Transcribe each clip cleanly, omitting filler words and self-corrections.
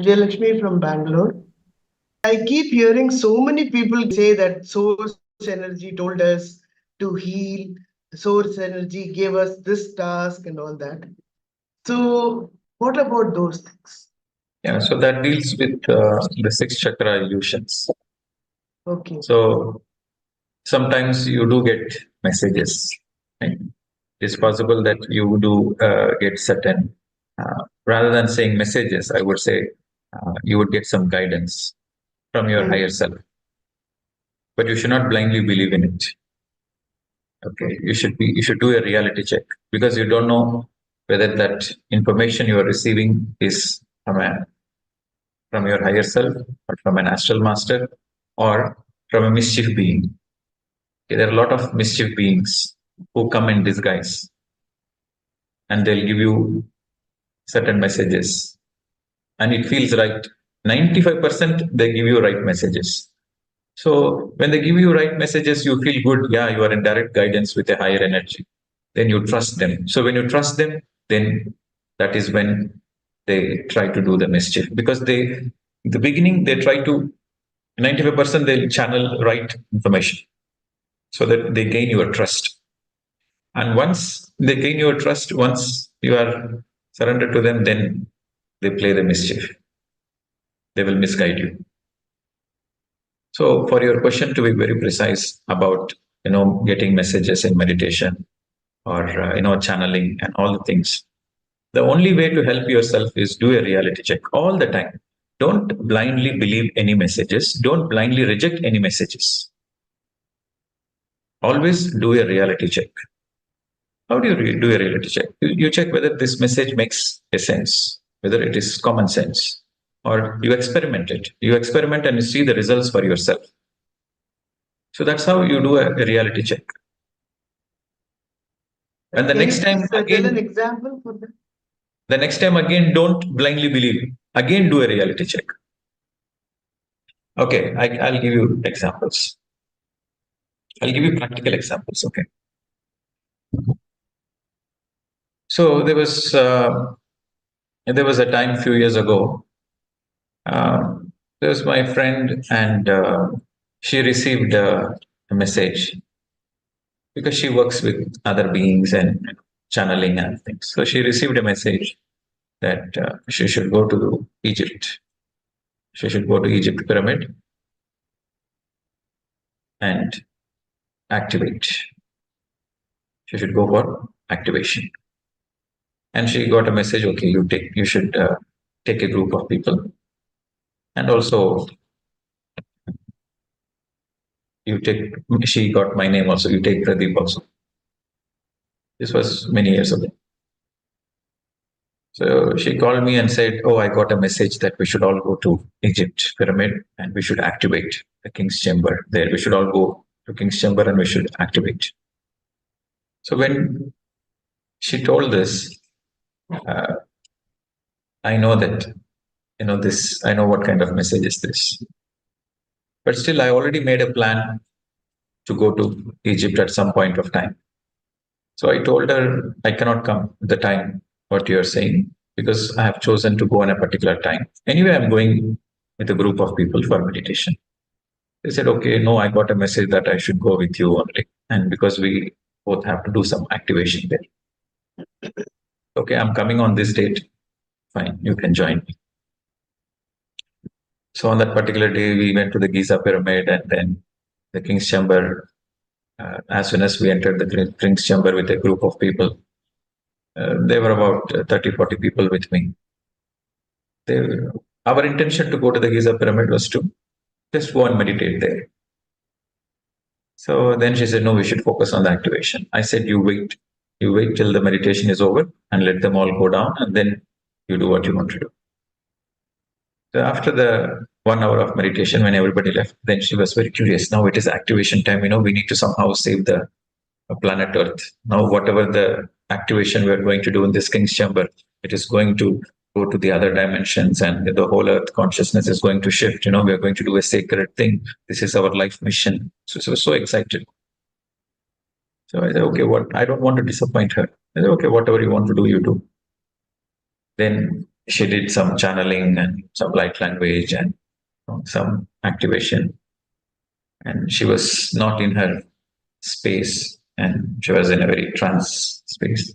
Vijayalakshmi from Bangalore. I keep hearing so many people say that source energy told us to heal, source energy gave us this task and all that. So, what about those things? Yeah, so that deals with the six chakra illusions. Okay. So sometimes you do get messages. Right? It's possible that you do get certain, rather than saying messages, I would say you would get some guidance from your higher self. But you should not blindly believe in it. Okay, you should do a reality check because you don't know whether that information you are receiving is from your higher self or from an astral master or from a mischief being. Okay, there are a lot of mischief beings who come in disguise and they'll give you certain messages and it feels right. 95% they give you right messages. So when they give you right messages, you feel good. Yeah, you are in direct guidance with a higher energy. Then you trust them. So when you trust them, then that is when they try to do the mischief because in the beginning, they try to 95% they'll channel right information so that they gain your trust. And once they gain your trust, once you are surrendered to them, then they play the mischief. They will misguide you. So, for your question, to be very precise about getting messages in meditation or channeling and all the things, the only way to help yourself is do a reality check all the time. Don't blindly believe any messages. Don't blindly reject any messages. Always do a reality check. How do you do a reality check? You check whether this message makes a sense, whether it is common sense, or you experiment it. You experiment and you see the results for yourself. So that's how you do a reality check. And the next time again, tell an example for that. The next time again, don't blindly believe. Again, do a reality check. Okay, I'll give you examples. I'll give you practical examples. Okay. So there was a time a few years ago. There was my friend, and she received a message because she works with other beings and channeling and things. So she received a message that she should go to Egypt. She should go to Egypt pyramid and activate. She should go for activation. And she got a message. Okay, you should take a group of people, and also you take. She got my name also. You take Pradeep also. This was many years ago. So she called me and said, "Oh, I got a message that we should all go to Egypt pyramid and we should activate the king's chamber there. We should all go to king's chamber and we should activate." So when she told this, I know that this. I know what kind of message is this. But still, I already made a plan to go to Egypt at some point of time. So I told her I cannot come at the time what you're saying because I have chosen to go on a particular time. Anyway, I'm going with a group of people for meditation. They said, okay, no, I got a message that I should go with you only. And because we both have to do some activation there. Okay, I'm coming on this date. Fine, you can join me. So on that particular day, we went to the Giza pyramid and then the King's Chamber. As soon as we entered the King's Chamber with a group of people, there were about 30, 40 people with me. Our intention to go to the Giza pyramid was to just go and meditate there. So then she said, no, we should focus on the activation. I said, you wait till the meditation is over and let them all go down and then you do what you want to do. So after the 1 hour of meditation, when everybody left, then she was very curious. Now it is activation time. We need to somehow save the planet Earth. Now, whatever the activation we are going to do in this King's Chamber, it is going to go to the other dimensions and the whole Earth consciousness is going to shift. We are going to do a sacred thing. This is our life mission. So she was so excited. So I said, okay, I don't want to disappoint her. I said, okay, whatever you want to do, you do. Then she did some channeling and some light language and some activation. And she was not in her space and she was in a very trance space.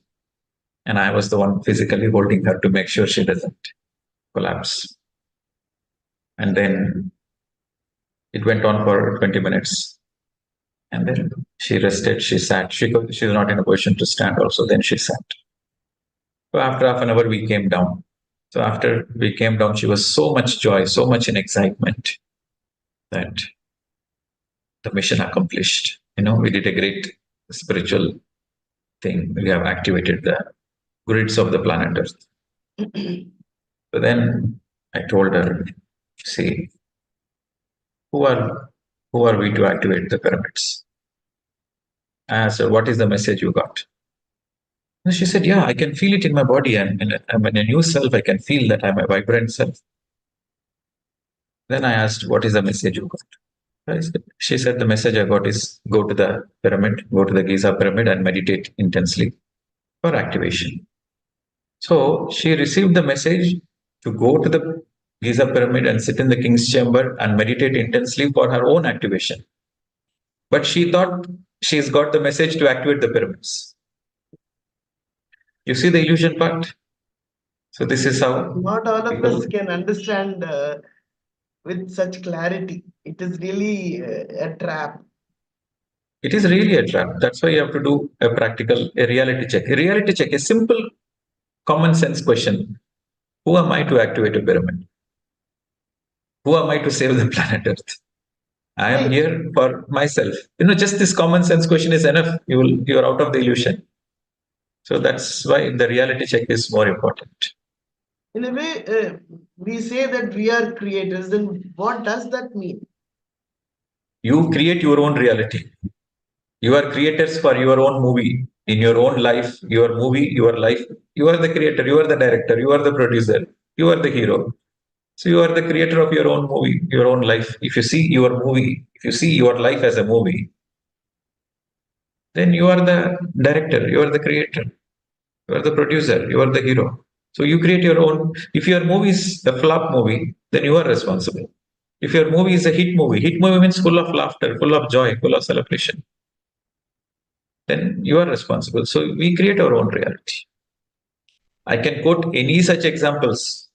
And I was the one physically holding her to make sure she doesn't collapse. And then it went on for 20 minutes. And then she rested, she sat. She was not in a position to stand also. Then she sat. So after half an hour, we came down. So after we came down, she was so much joy, so much in excitement that the mission accomplished. We did a great spiritual thing. We have activated the grids of the planet Earth. So then I told her, see, who are we to activate the pyramids? I asked her, what is the message you got? And she said, yeah, I can feel it in my body. I'm in a new self. I can feel that I'm a vibrant self. Then I asked, what is the message you got? She said, the message I got is go to the pyramid, go to the Giza pyramid and meditate intensely for activation. So she received the message to go to the Giza pyramid and sit in the king's chamber and meditate intensely for her own activation. But she thought she's got the message to activate the pyramids. You see the illusion part? So this is how not all of us can understand with such clarity. It is really a trap. It is really a trap. That's why you have to do a reality check. A reality check, a simple common sense question. Who am I to activate a pyramid? Who am I to save the planet Earth? I am here for myself. Just this common sense question is enough. You're out of the illusion. So that's why the reality check is more important. In a way, we say that we are creators. Then what does that mean? You create your own reality. You are creators for your own movie, in your own life, your movie, your life. You are the creator, you are the director, you are the producer, you are the hero. So you are the creator of your own movie, your own life. If you see your movie, if you see your life as a movie, then you are the director, you are the creator, you are the producer, you are the hero. So you create your own. If your movie is a flop movie, then you are responsible. If your movie is a hit movie means full of laughter, full of joy, full of celebration, then you are responsible. So we create our own reality. I can quote any such examples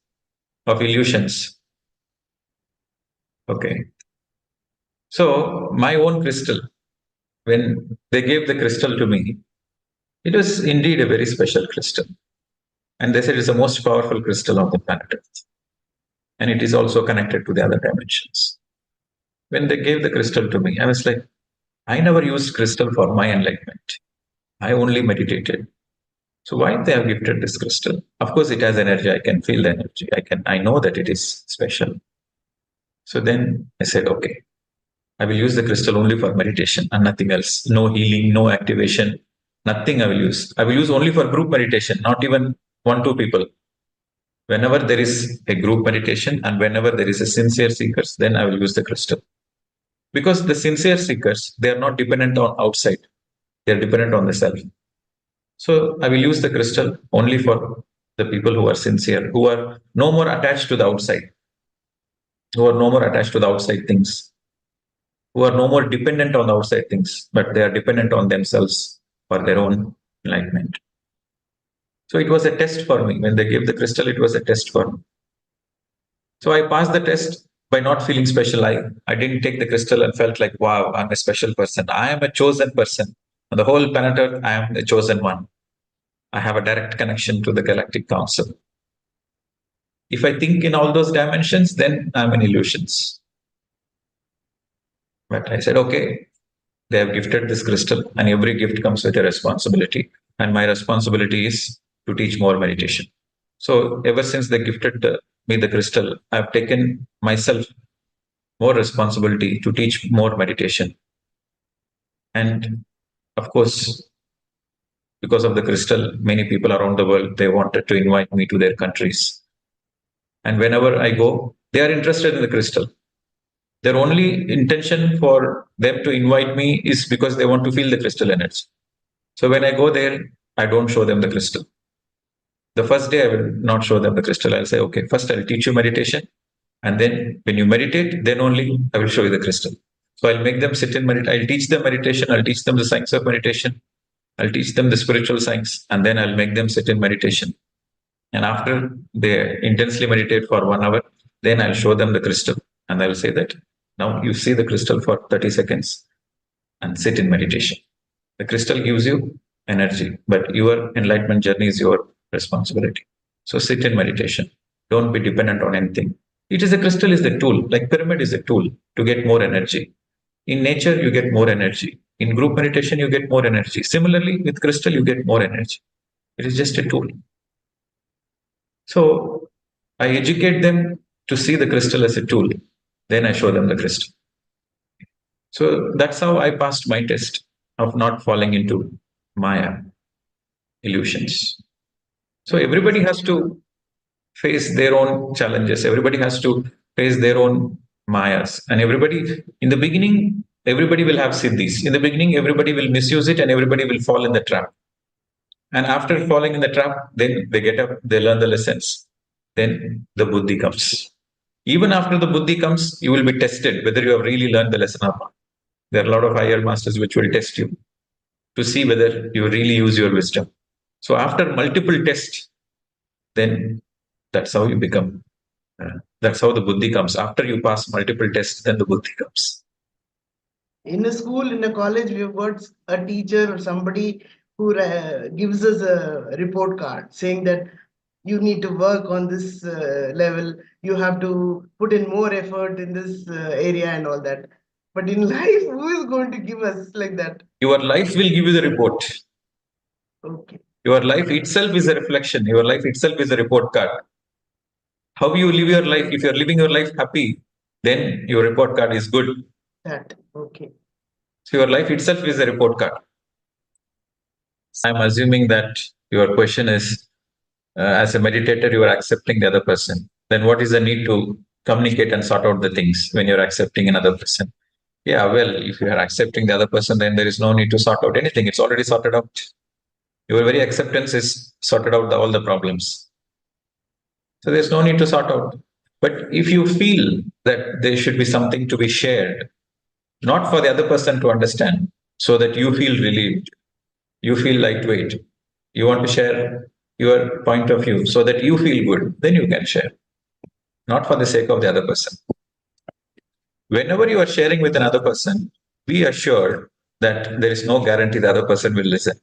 of illusions. Okay. So my own crystal, when they gave the crystal to me, it was indeed a very special crystal. And they said it's the most powerful crystal on the planet Earth. And it is also connected to the other dimensions. When they gave the crystal to me, I was like, I never used crystal for my enlightenment. I only meditated. So why they have gifted this crystal? Of course, it has energy. I can feel the energy. I know that it is special. So then I said, okay, I will use the crystal only for meditation and nothing else. No healing, no activation, nothing I will use. I will use only for group meditation, not even 1-2 people. Whenever there is a group meditation and whenever there is a sincere seekers, then I will use the crystal. Because the sincere seekers, they are not dependent on outside. They are dependent on the self. So I will use the crystal only for the people who are sincere, who are no more attached to the outside, who are no more attached to the outside things, who are no more dependent on the outside things, but they are dependent on themselves for their own enlightenment. So it was a test for me. When they gave the crystal, it was a test for me. So I passed the test by not feeling special. I didn't take the crystal and felt like, wow, I'm a special person. I am a chosen person. On the whole planet Earth, I am the chosen one. I have a direct connection to the Galactic Council. If I think in all those dimensions, then I'm in illusions. But I said, okay, they have gifted this crystal, and every gift comes with a responsibility. And my responsibility is to teach more meditation. So ever since they gifted me the crystal, I've taken myself more responsibility to teach more meditation. And of course, because of the crystal, many people around the world, they wanted to invite me to their countries. And whenever I go, they are interested in the crystal. Their only intention for them to invite me is because they want to feel the crystal energy. So when I go there, I don't show them the crystal. The first day, I will not show them the crystal. I'll say, okay, first I'll teach you meditation. And then when you meditate, then only I will show you the crystal. So I'll make them sit in meditation. I'll teach them meditation. I'll teach them the science of meditation. I'll teach them the spiritual science. And then I'll make them sit in meditation. And after they intensely meditate for 1 hour, then I'll show them the crystal. And I will say that now you see the crystal for 30 seconds and sit in meditation. The crystal gives you energy, but your enlightenment journey is your responsibility. So sit in meditation. Don't be dependent on anything. It is a crystal is the tool, like pyramid is a tool to get more energy. In nature, you get more energy. In group meditation, you get more energy. Similarly, with crystal, you get more energy. It is just a tool. So I educate them to see the crystal as a tool. Then I show them the crystal. So that's how I passed my test of not falling into Maya illusions. So everybody has to face their own challenges. Everybody has to face their own Mayas. And everybody, in the beginning, everybody will have siddhis. In the beginning, everybody will misuse it and everybody will fall in the trap. And after falling in the trap, then they get up, they learn the lessons. Then the buddhi comes. Even after the buddhi comes, you will be tested whether you have really learned the lesson or not. There are a lot of higher masters which will test you to see whether you really use your wisdom. So after multiple tests, then that's how you become. That's how the buddhi comes. After you pass multiple tests, then the buddhi comes. In a school, in a college, we've got a teacher or somebody who gives us a report card saying that you need to work on this level, you have to put in more effort in this area and all that. But in life, who is going to give us like that? Your life will give you the report. Okay. Your life itself is a reflection. Your life itself is a report card. How you live your life, if you're living your life happy, then your report card is good. That, okay. So your life itself is a report card. I'm assuming that your question is, as a meditator, you are accepting the other person. Then what is the need to communicate and sort out the things when you're accepting another person? Yeah, well, if you are accepting the other person, then there is no need to sort out anything. It's already sorted out. Your very acceptance is sorted out all the problems. So there's no need to sort out. But if you feel that there should be something to be shared, not for the other person to understand, so that you feel relieved, you feel lightweight, you want to share your point of view so that you feel good, then you can share, not for the sake of the other person. Whenever you are sharing with another person, be assured that there is no guarantee the other person will listen.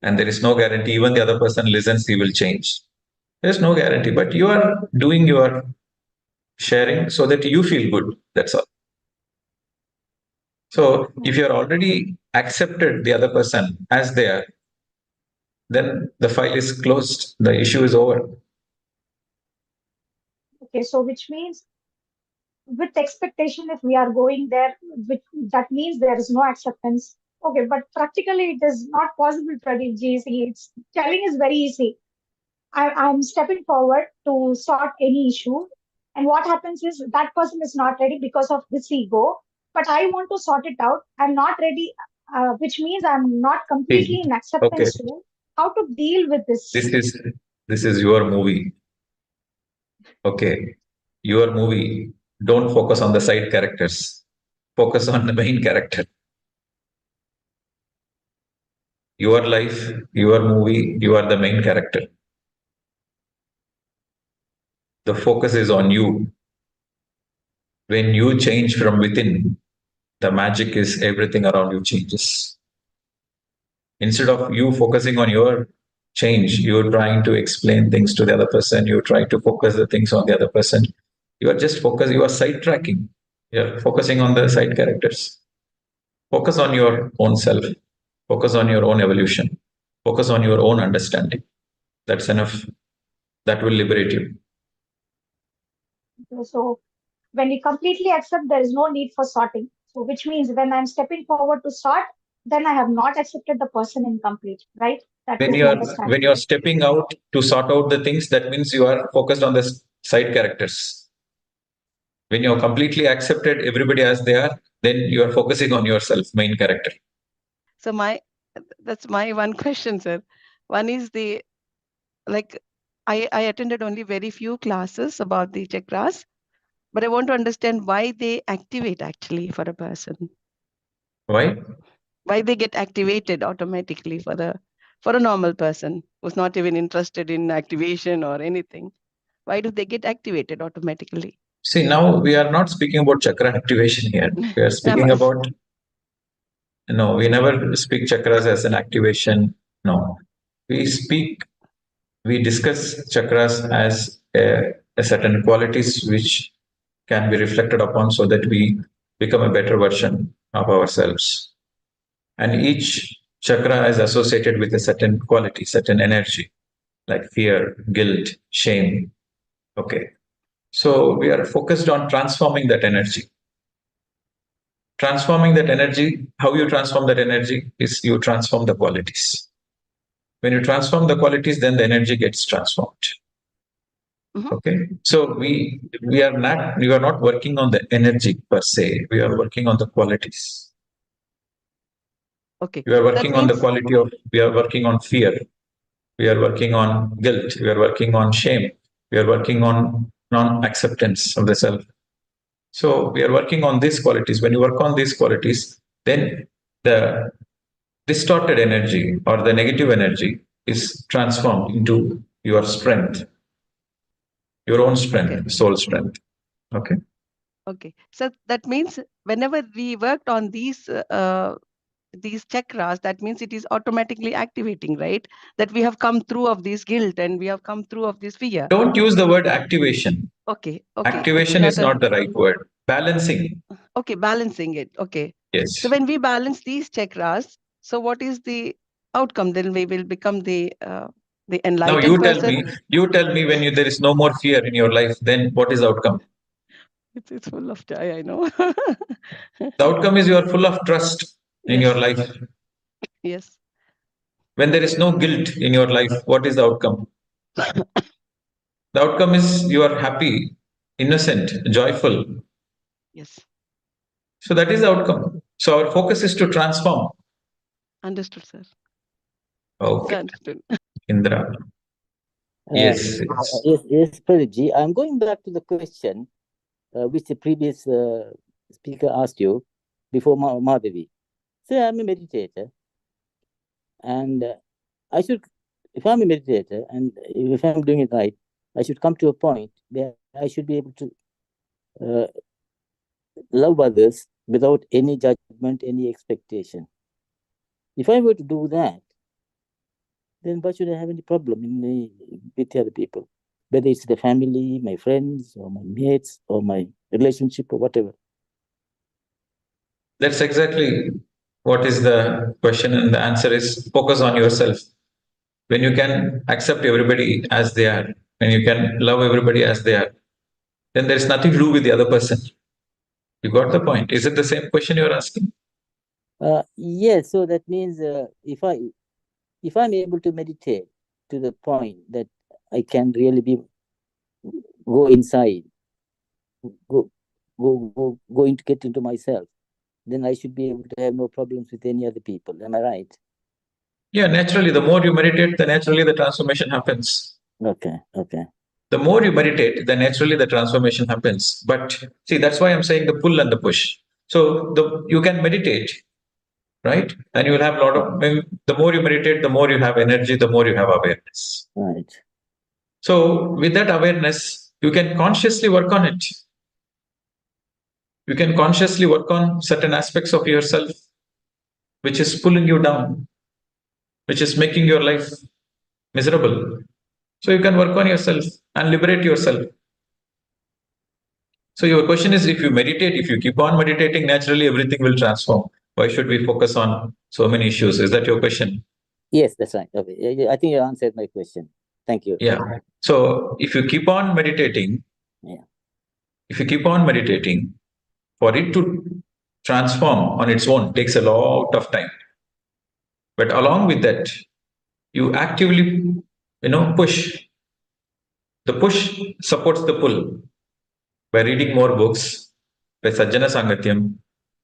And there is no guarantee even the other person listens, he will change. There's no guarantee, but you are doing your sharing so that you feel good. That's all. So if you're already accepted the other person as they are, then the file is closed. The issue is over. Okay, so which means with expectation, if we are going there, that means there is no acceptance. Okay, but practically it is not possible, Pradeep ji. It's telling is very easy. I'm stepping forward to sort any issue. And what happens is that person is not ready because of his ego, but I want to sort it out. I'm not ready, which means I'm not completely in acceptance. Okay. To how to deal with this? This is your movie. Okay. Your movie. Don't focus on the side characters. Focus on the main character. Your life, your movie, you are the main character. The focus is on you. When you change from within, the magic is everything around you changes. Instead of you focusing on your change, you're trying to explain things to the other person, you're trying to focus the things on the other person. You are just focused, you are sidetracking. You're focusing on the side characters. Focus on your own self. Focus on your own evolution. Focus on your own understanding. That's enough. That will liberate you. So when we completely accept, there is no need for sorting. So which means when I'm stepping forward to sort, then I have not accepted the person in complete, right? That When is you the are understanding. stepping out to sort out the things, that means you are focused on the side characters. When you're completely accepted everybody as they are, then you are focusing on yourself, main character. So that's my one question, sir. One is the, like, I attended only very few classes about the chakras, but I want to understand why they activate actually for a person. Why? Why they get activated automatically for a normal person who's not even interested in activation or anything. Why do they get activated automatically? See, now we are not speaking about chakra activation here. We are speaking about, no, we never speak chakras as an activation. No, we speak, we discuss chakras as a certain qualities which can be reflected upon so that we become a better version of ourselves. And each chakra is associated with a certain quality, certain energy, like fear, guilt, shame. Okay. So we are focused on transforming that energy. Transforming that energy, how you transform that energy is you transform the qualities. When you transform the qualities, then the energy gets transformed. Mhm. Okay. So we are not working on the energy per se. We are working on the qualities. Okay. We are That working on the means quality of, we are working on fear. We are working on guilt. We are working on shame. We are working on non-acceptance of the self. So we are working on these qualities. When you work on these qualities, then the distorted energy or the negative energy is transformed into your strength, your own strength, okay. soul strength. Okay. Okay. So that means whenever we worked on these chakras, that means it is automatically activating, right? That we have come through of this guilt and we have come through of this fear. Don't use the word activation. Okay. Okay. Activation is not the right word. Balancing. Okay. Balancing it. Okay. Yes. So when we balance these chakras, so what is the outcome? Then we will become the Now enlightened person. you tell me when there is no more fear in your life, then what is the outcome? It's full of joy, I know. The outcome is you are full of trust in your Yes. life. Yes. When there is no guilt in your life, what is the outcome? The outcome is you are happy, innocent, joyful. Yes. So that is the outcome. So our focus is to transform. Understood, sir. Okay. Understood. Indra. Yes. Yes, Pradeep. I'm going back to the question which the previous speaker asked you before Madhavi. Say I'm a meditator, and I should, if I'm a meditator and if I'm doing it right, I should come to a point where I should be able to love others without any judgment, any expectation. If I were to do that, then why should I have any problem with the other people? Whether it's the family, my friends, or my mates, or my relationship, or whatever. That's exactly what is the question, and the answer is focus on yourself. When you can accept everybody as they are, when you can love everybody as they are, then there's nothing to do with the other person. You got the point. Is it the same question you're asking? Yes. So that means if I'm able to meditate to the point that I can really go inside, going to get into myself, then I should be able to have no problems with any other people. Am I right? Yeah, naturally, the more you meditate, naturally the transformation happens. Okay. The more you meditate, then naturally the transformation happens. But see, that's why I'm saying the pull and the push. So you can meditate, right? And you will have a lot of, the more you meditate, the more you have energy, the more you have awareness. Right. So with that awareness, you can consciously work on it. You can consciously work on certain aspects of yourself, which is pulling you down, which is making your life miserable. So you can work on yourself and liberate yourself. So your question is, if you meditate, if you keep on meditating, naturally everything will transform. Why should we focus on so many issues? Is that your question? Yes, that's right. Okay. I think you answered my question. Thank you. Yeah. So if you keep on meditating, if you keep on meditating, for it to transform on its own takes a lot of time. But along with that, you actively, push. The push supports the pull by reading more books, by Sajjana Sangatyam,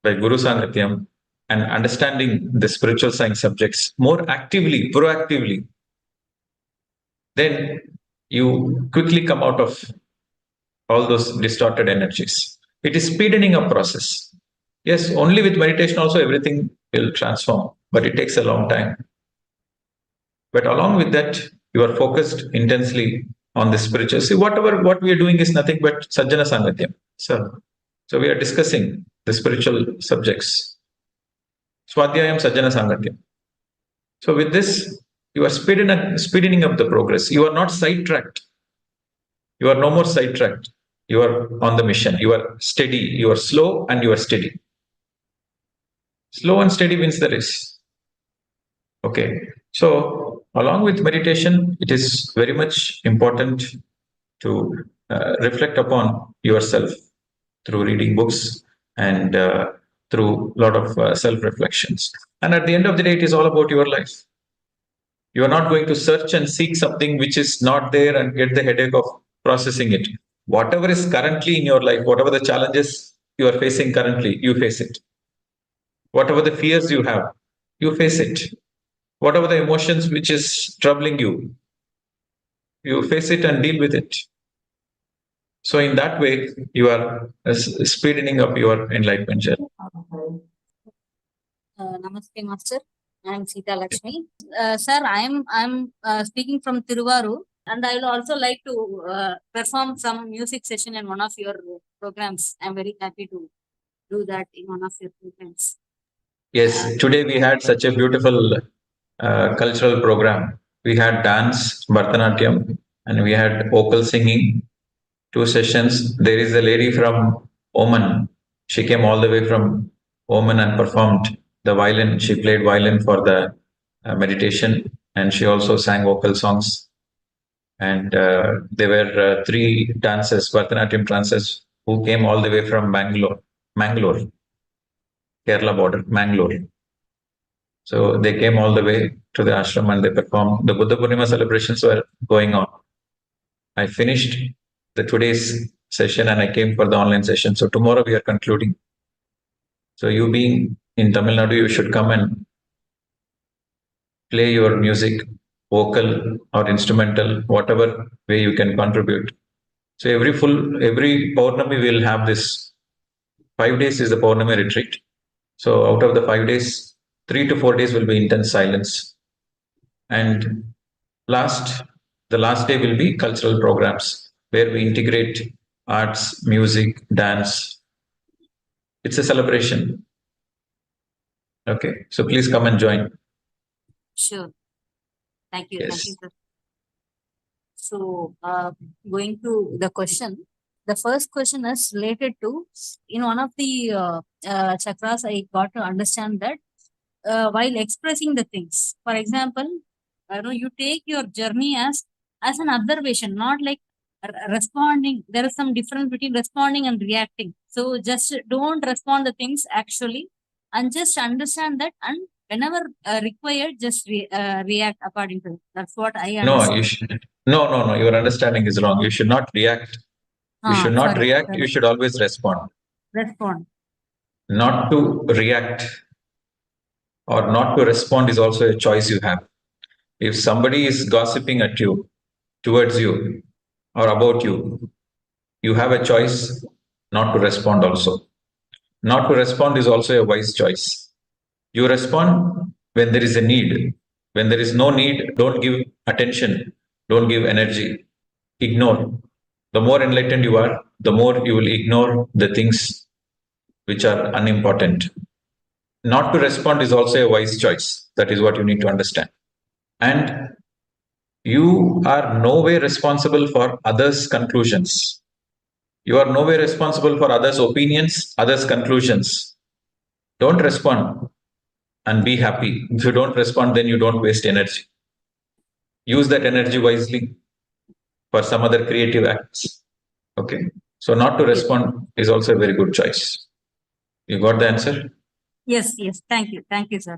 by Guru Sangatyam, and understanding the spiritual science subjects more actively, proactively. Then you quickly come out of all those distorted energies. It is speeding up process. Yes, only with meditation also everything will transform, but it takes a long time. But along with that, you are focused intensely on the spiritual. See, what we are doing is nothing but Sajjana Sangatyam. So we are discussing the spiritual subjects. Swadhyayam Sajjana Sangatyam. So with this, you are speeding up the progress. You are not sidetracked. You are no more sidetracked. You are on the mission. You are steady. You are slow and you are steady. Slow and steady wins the race. Okay. So along with meditation, it is very much important to reflect upon yourself through reading books and through a lot of self-reflections. And at the end of the day, it is all about your life. You are not going to search and seek something which is not there and get the headache of processing it. Whatever is currently in your life, whatever the challenges you are facing currently, you face it. Whatever the fears you have, you face it. Whatever the emotions which is troubling you, you face it and deal with it. So in that way, you are speeding up your enlightenment journey. Namaste, Master. I am Sita Lakshmi. Sir, I am speaking from Tiruvaru, and I will also like to perform some music session in one of your programs. I am very happy to do that in one of your programs. Yes, today we had such a beautiful cultural program. We had dance, Bharatanatyam, and we had vocal singing, 2 sessions. There is a lady from Oman. She came all the way from Oman and performed the violin. She played violin for the meditation, and she also sang vocal songs. And there were 3 dancers, Bharatanatyam dancers, who came all the way from Mangalore, Kerala border, Mangalore. So they came all the way to the ashram and they performed. The Buddha Purnima celebrations were going on. I finished the today's session and I came for the online session. So tomorrow we are concluding. So you being in Tamil Nadu, you should come and play your music, vocal or instrumental, whatever way you can contribute. So every Paurnami will have this. 5 days is the Paurnami retreat. So out of the 5 days, 3 to 4 days will be intense silence. And the last day will be cultural programs where we integrate arts, music, dance. It's a celebration. Okay, so please come and join. Sure. Thank you. Yes. Thank you, sir. So, going to the question, the first question is related to, in one of the chakras, I got to understand that while expressing the things, for example, you take your journey as an observation, not like responding. There is some difference between responding and reacting. So just don't respond the things actually, and just understand that, and whenever required, just react according to it. That's what I understand. No, your understanding is wrong. You should not react. You should not react. Sorry. You should always respond. Respond. Not to react or not to respond is also a choice you have. If somebody is gossiping at you, towards you, or about you, you have a choice not to respond also. Not to respond is also a wise choice. You respond when there is a need. When there is no need, don't give attention, don't give energy, ignore. The more enlightened you are, the more you will ignore the things which are unimportant. Not to respond is also a wise choice. That is what you need to understand. And you are no way responsible for others' conclusions. You are no way responsible for others' opinions, others' conclusions. Don't respond and be happy. If you don't respond, then you don't waste energy. Use that energy wisely for some other creative acts. Okay. So not to respond is also a very good choice. You got the answer? Yes. Thank you, sir.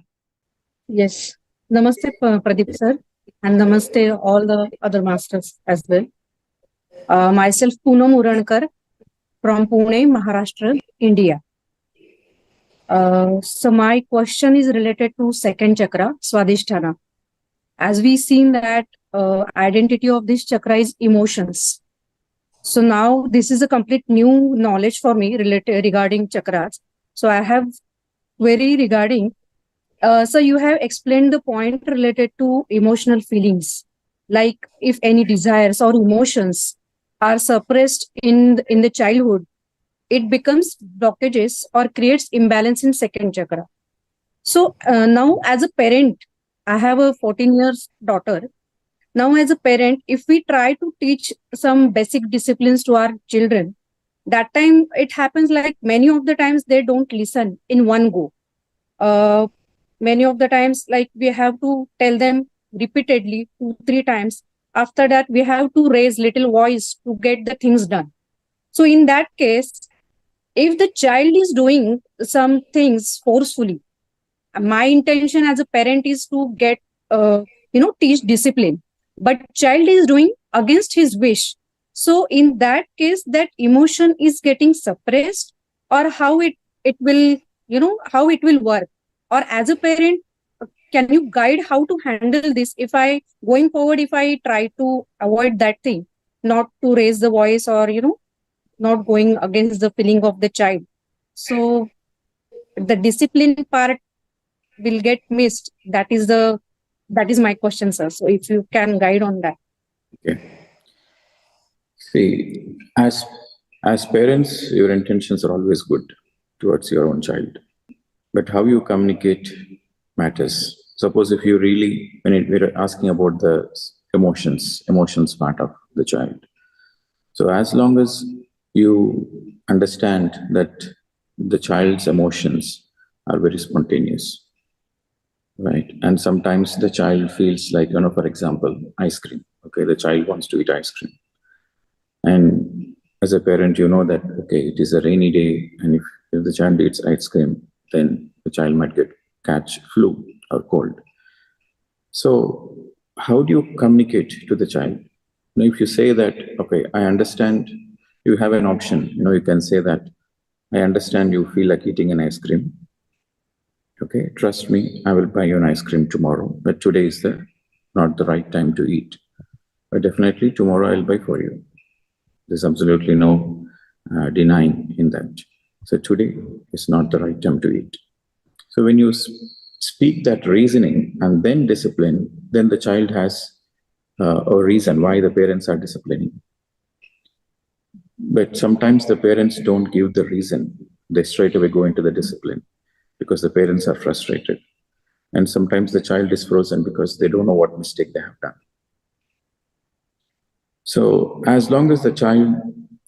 Yes. Namaste, Pradeep sir, and namaste all the other masters as well. Myself, Poonam Urankar from Pune, Maharashtra, India. So my question is related to second chakra, Swadhisthana. As we seen that identity of this chakra is emotions. So now this is a complete new knowledge for me related regarding chakras. So I have query regarding. So you have explained the point related to emotional feelings, like if any desires or emotions are suppressed in the childhood, it becomes blockages or creates imbalance in second chakra. So now as a parent, I have a 14 years daughter. Now as a parent, if we try to teach some basic disciplines to our children, that time it happens like many of the times they don't listen in one go. Many of the times, like we have to tell them repeatedly 2-3 times. After that, we have to raise little voice to get the things done. So in that case, if the child is doing some things forcefully, my intention as a parent is to get teach discipline, but child is doing against his wish. So in that case, that emotion is getting suppressed, or how it will, how it will work. Or as a parent, can you guide how to handle this if I going forward, if I try to avoid that thing, not to raise the voice, or not going against the feeling of the child. So the discipline part will get missed. That is my question, sir. So if you can guide on that. Okay. See, as parents, your intentions are always good towards your own child, but how you communicate matters. Suppose if you really, when we're asking about the emotions part of the child. So as long as you understand that the child's emotions are very spontaneous, right? And sometimes the child feels like, for example, ice cream. Okay, the child wants to eat ice cream. And as a parent, you know that, okay, it is a rainy day, and if the child eats ice cream, then the child might catch flu or cold. So how do you communicate to the child? Now, if you say that, okay, I understand, you have an option. You can say that, I understand you feel like eating an ice cream. Okay, trust me, I will buy you an ice cream tomorrow, but today is not the right time to eat. But definitely tomorrow I'll buy for you. There's absolutely no denying in that. So today is not the right time to eat. So when you speak that reasoning and then discipline, then the child has a reason why the parents are disciplining. But sometimes the parents don't give the reason. They straight away go into the discipline because the parents are frustrated. And sometimes the child is frozen because they don't know what mistake they have done. So as long as the child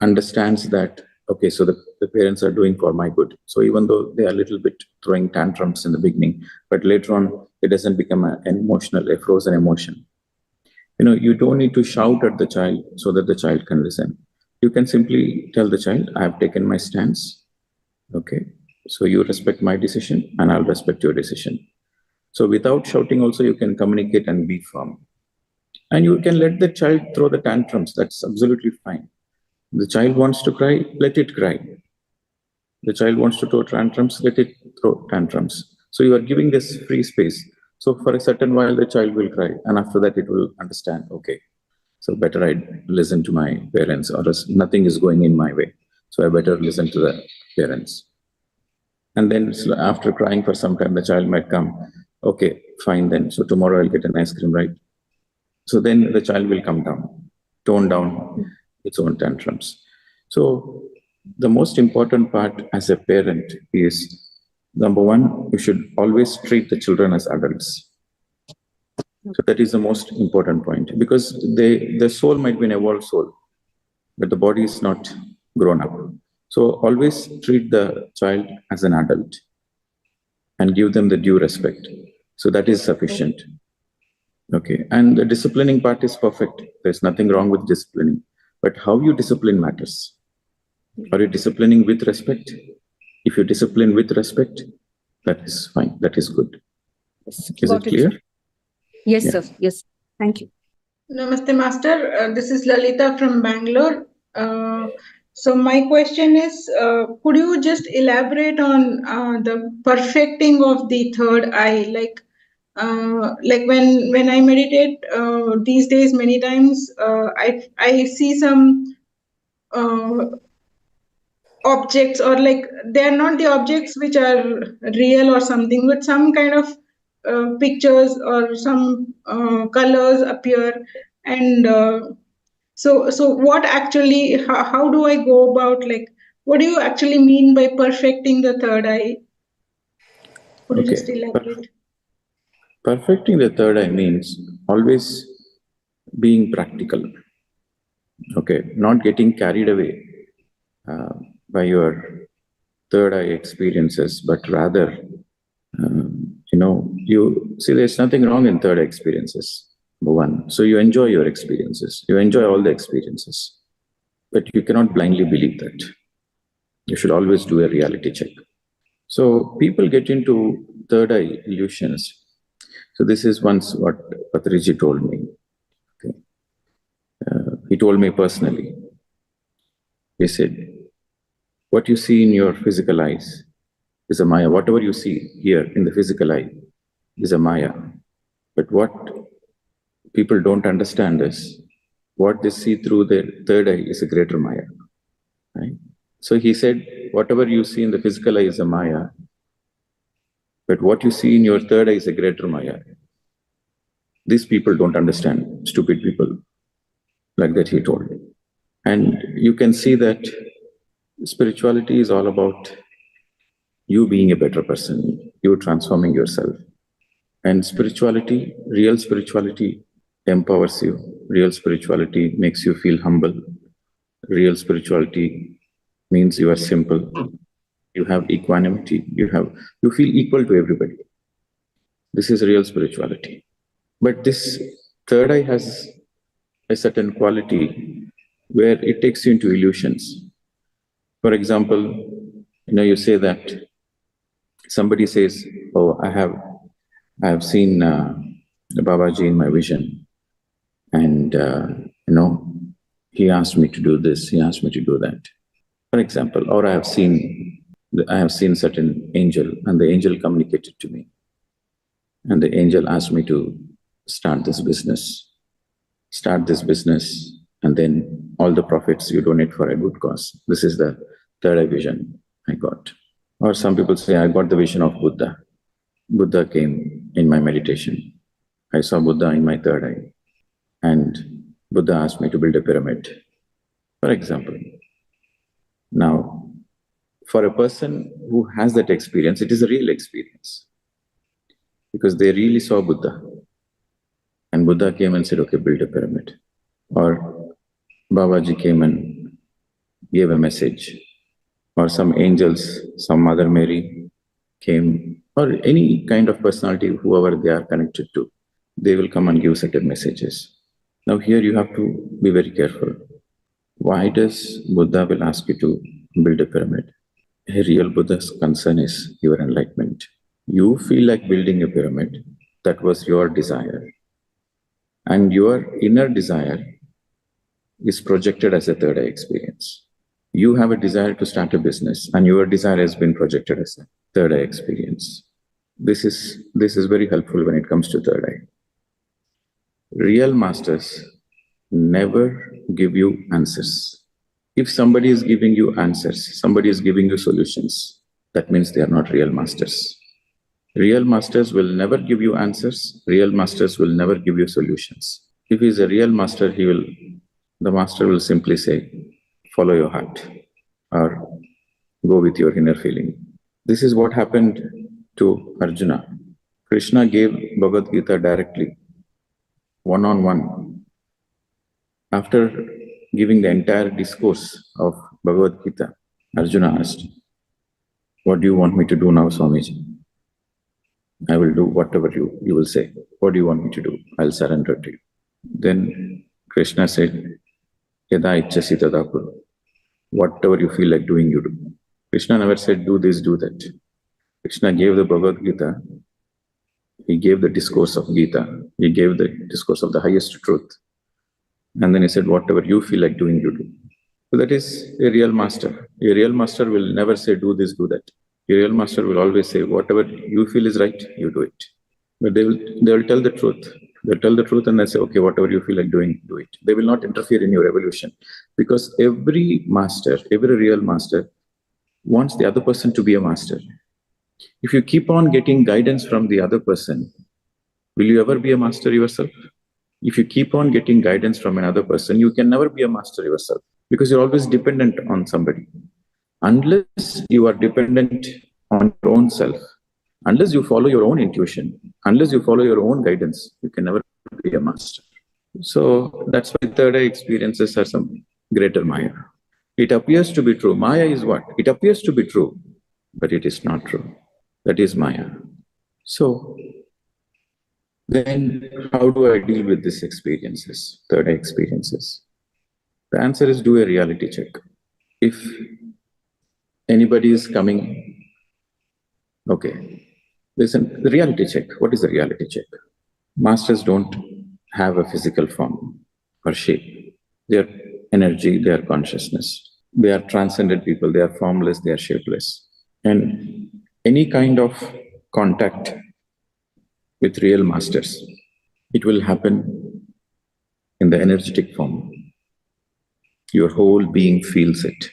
understands that, okay, so the parents are doing for my good. So even though they are a little bit throwing tantrums in the beginning, but later on, it doesn't become a frozen emotion. You don't need to shout at the child so that the child can listen. You can simply tell the child, I have taken my stance. Okay, so you respect my decision and I'll respect your decision. So without shouting also, you can communicate and be firm. And you can let the child throw the tantrums. That's absolutely fine. The child wants to cry, let it cry. The child wants to throw tantrums, let it throw tantrums. So you are giving this free space. So for a certain while, the child will cry. And after that, it will understand, okay, so better I listen to my parents, or else nothing is going in my way. So I better listen to the parents. And then after crying for some time, the child might come, okay, fine then. So tomorrow I'll get an ice cream, right? So then the child will come down, tone down its own tantrums. So the most important part as a parent is, number one, you should always treat the children as adults. So that is the most important point, because the soul might be an evolved soul, but the body is not grown up. So always treat the child as an adult and give them the due respect. So that is sufficient. Okay, and the disciplining part is perfect. There's nothing wrong with disciplining, but how you discipline matters. Are you disciplining with respect? If you discipline with respect, that is fine. That is good. Is it clear? Yes, sir. Yes. Thank you. Namaste, Master. This is Lalita from Bangalore. So my question is, could you just elaborate on the perfecting of the third eye? Like, like when I meditate these days, many times I see some objects, or like they're not the objects which are real or something, but some kind of pictures or some colors appear, and so what actually, how do I go about, like, what do you actually mean by perfecting the third eye? Could you just elaborate? Perfecting the third eye means always being practical. Okay, not getting carried away by your third eye experiences, but rather, you see there's nothing wrong in third eye experiences, number one. So you enjoy your experiences, you enjoy all the experiences, but you cannot blindly believe that. You should always do a reality check. So people get into third eye illusions. So this is once what Patriji told me. Okay. He told me personally. He said, what you see in your physical eyes is a Maya. Whatever you see here in the physical eye is a Maya. But what people don't understand is what they see through their third eye is a greater Maya. Right? So he said, whatever you see in the physical eye is a Maya, but what you see in your third eye is a greater Maya. These people don't understand, stupid people. Like that he told me. And you can see that spirituality is all about you being a better person, you transforming yourself. And spirituality, real spirituality empowers you. Real spirituality makes you feel humble. Real spirituality means you are simple. You have equanimity. You feel equal to everybody. This is real spirituality. But this third eye has a certain quality where it takes you into illusions. For example, you say that somebody says, oh, I have seen Babaji in my vision, and he asked me to do this, he asked me to do that. For example, or I have seen certain angel, and the angel communicated to me, and the angel asked me to start this business, and then all the profits you donate for a good cause. This is the third eye vision I got. Or some people say, I got the vision of Buddha. Buddha came in my meditation. I saw Buddha in my third eye. And Buddha asked me to build a pyramid, for example. Now, for a person who has that experience, it is a real experience. Because they really saw Buddha. And Buddha came and said, okay, build a pyramid. Or Babaji came and gave a message. Or some angels, some Mother Mary came, or any kind of personality, whoever they are connected to, they will come and give certain messages. Now here you have to be very careful. Why does Buddha will ask you to build a pyramid? A real Buddha's concern is your enlightenment. You feel like building a pyramid, that was your desire. And your inner desire is projected as a third eye experience. You have a desire to start a business, and your desire has been projected as a third eye experience. This is very helpful when it comes to third eye. Real masters never give you answers. If somebody is giving you answers, somebody is giving you solutions, that means they are not real masters. Real masters will never give you answers. Real masters will never give you solutions. If he is a real master, the master will simply say, follow your heart, or go with your inner feeling. This is what happened to Arjuna. Krishna gave Bhagavad Gita directly, one-on-one. After giving the entire discourse of Bhagavad Gita, Arjuna asked, what do you want me to do now, Swamiji? I will do whatever you will say. What do you want me to do? I'll surrender to you. Then Krishna said, Yada ichchasi tada kuru. Whatever you feel like doing, you do. Krishna never said, do this, do that. Krishna gave the Bhagavad Gita. He gave the discourse of Gita. He gave the discourse of the highest truth. And then he said, whatever you feel like doing, you do. So that is a real master. A real master will never say, do this, do that. A real master will always say, whatever you feel is right, you do it. But they will tell the truth. They'll tell the truth and they'll say, okay, whatever you feel like doing, do it. They will not interfere in your evolution, because every master, every real master wants the other person to be a master. If you keep on getting guidance from the other person, will you ever be a master yourself? If you keep on getting guidance from another person, you can never be a master yourself, because you're always dependent on somebody. Unless you are dependent on your own self, unless you follow your own intuition, unless you follow your own guidance, you can never be a master. So that's why third eye experiences are some greater Maya. It appears to be true. Maya is what? It appears to be true, but it is not true. That is Maya. So then how do I deal with these experiences, third eye experiences? The answer is do a reality check. If anybody is coming, okay, listen, the reality check. What is the reality check? Masters don't have a physical form or shape. They are energy, they are consciousness. They are transcendent people, they are formless, they are shapeless. And any kind of contact with real masters, it will happen in the energetic form. Your whole being feels it.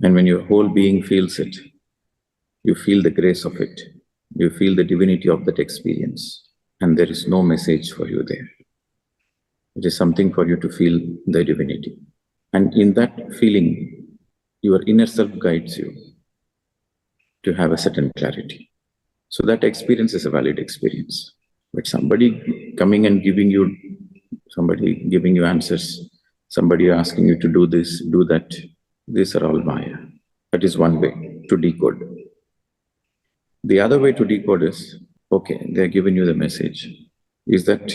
And when your whole being feels it, you feel the grace of it. You feel the divinity of that experience. And there is no message for you there. It is something for you to feel the divinity. And in that feeling, your inner self guides you to have a certain clarity. So that experience is a valid experience. But somebody coming and giving you answers, somebody asking you to do this, do that, these are all Maya. That is one way to decode. The other way to decode is, okay, they're giving you the message. Is that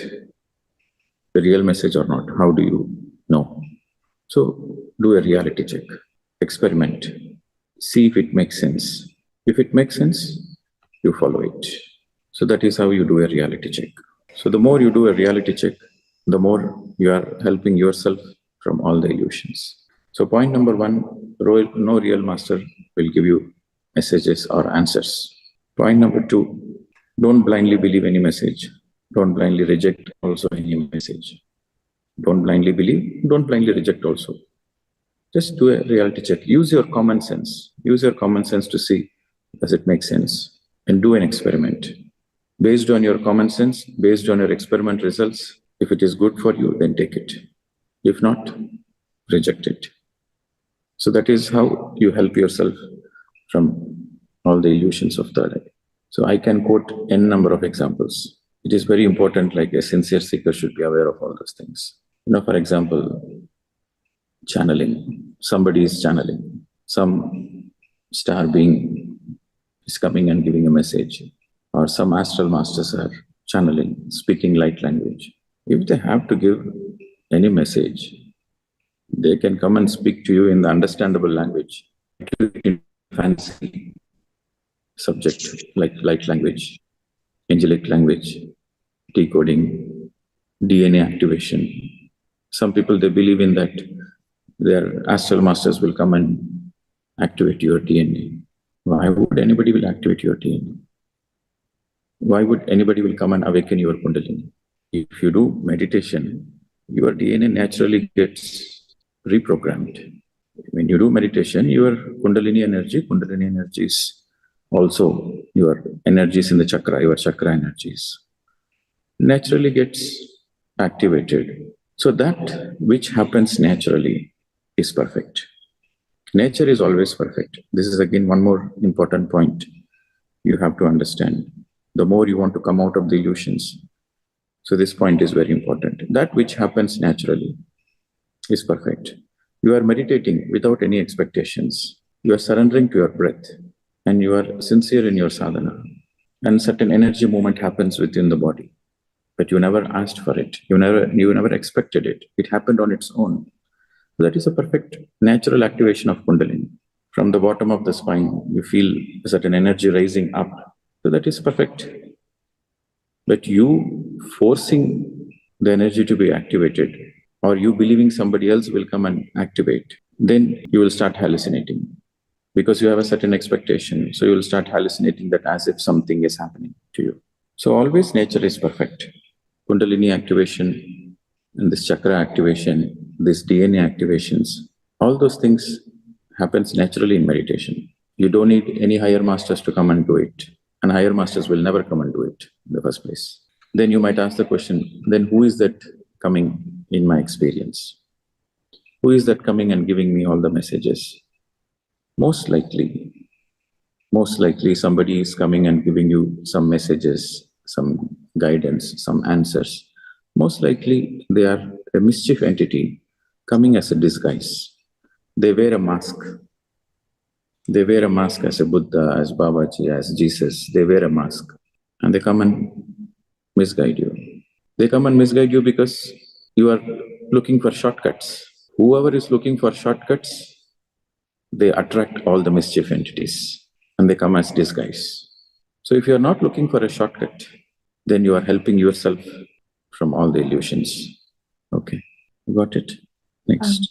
the real message or not? How do you know? So do a reality check, experiment, see if it makes sense. If it makes sense, you follow it. So that is how you do a reality check. So the more you do a reality check, the more you are helping yourself from all the illusions. So point number one, no real master will give you messages or answers. Point number two, don't blindly believe any message. Don't blindly reject also any message. Don't blindly believe, don't blindly reject also. Just do a reality check. Use your common sense. Use your common sense to see, does it make sense? And do an experiment. Based on your common sense, based on your experiment results, if it is good for you, then take it. If not, reject it. So that is how you help yourself from all the illusions of third eye. So I can quote n number of examples. It is very important, like a sincere seeker should be aware of all those things. For example, channeling. Somebody is channeling. Some star being is coming and giving a message. Or some astral masters are channeling, speaking light language. If they have to give any message, they can come and speak to you in the understandable language. In fancy subject like light language, angelic language, decoding, DNA activation. Some people, they believe in that their astral masters will come and activate your DNA. Why would anybody will activate your DNA? Why would anybody will come and awaken your Kundalini? If you do meditation, your DNA naturally gets reprogrammed. When you do meditation, your Kundalini energy is also your energies in the chakra, your chakra energies, naturally gets activated. So that which happens naturally is perfect. Nature is always perfect. This is again one more important point you have to understand. The more you want to come out of the illusions, so this point is very important. That which happens naturally is perfect. You are meditating without any expectations. You are surrendering to your breath and you are sincere in your sadhana. And certain energy movement happens within the body. But you never asked for it. You never expected it. It happened on its own. So that is a perfect natural activation of Kundalini. From the bottom of the spine, you feel a certain energy rising up. So that is perfect. But you forcing the energy to be activated, or you believing somebody else will come and activate, then you will start hallucinating. Because you have a certain expectation, so you will start hallucinating that as if something is happening to you. So always nature is perfect. Kundalini activation and this chakra activation, this DNA activations, all those things happens naturally in meditation. You don't need any higher masters to come and do it. And higher masters will never come and do it in the first place. Then you might ask the question, then who is that coming in my experience? Who is that coming and giving me all the messages? Most likely somebody is coming and giving you some messages, some guidance, some answers. Most likely they are a mischief entity coming as a disguise. They wear a mask. They wear a mask as a Buddha, as Babaji, as Jesus. They wear a mask and they come and misguide you. They come and misguide you because you are looking for shortcuts. Whoever is looking for shortcuts, they attract all the mischief entities and they come as disguise. So if you are not looking for a shortcut, then you are helping yourself from all the illusions. Okay, got it. Next.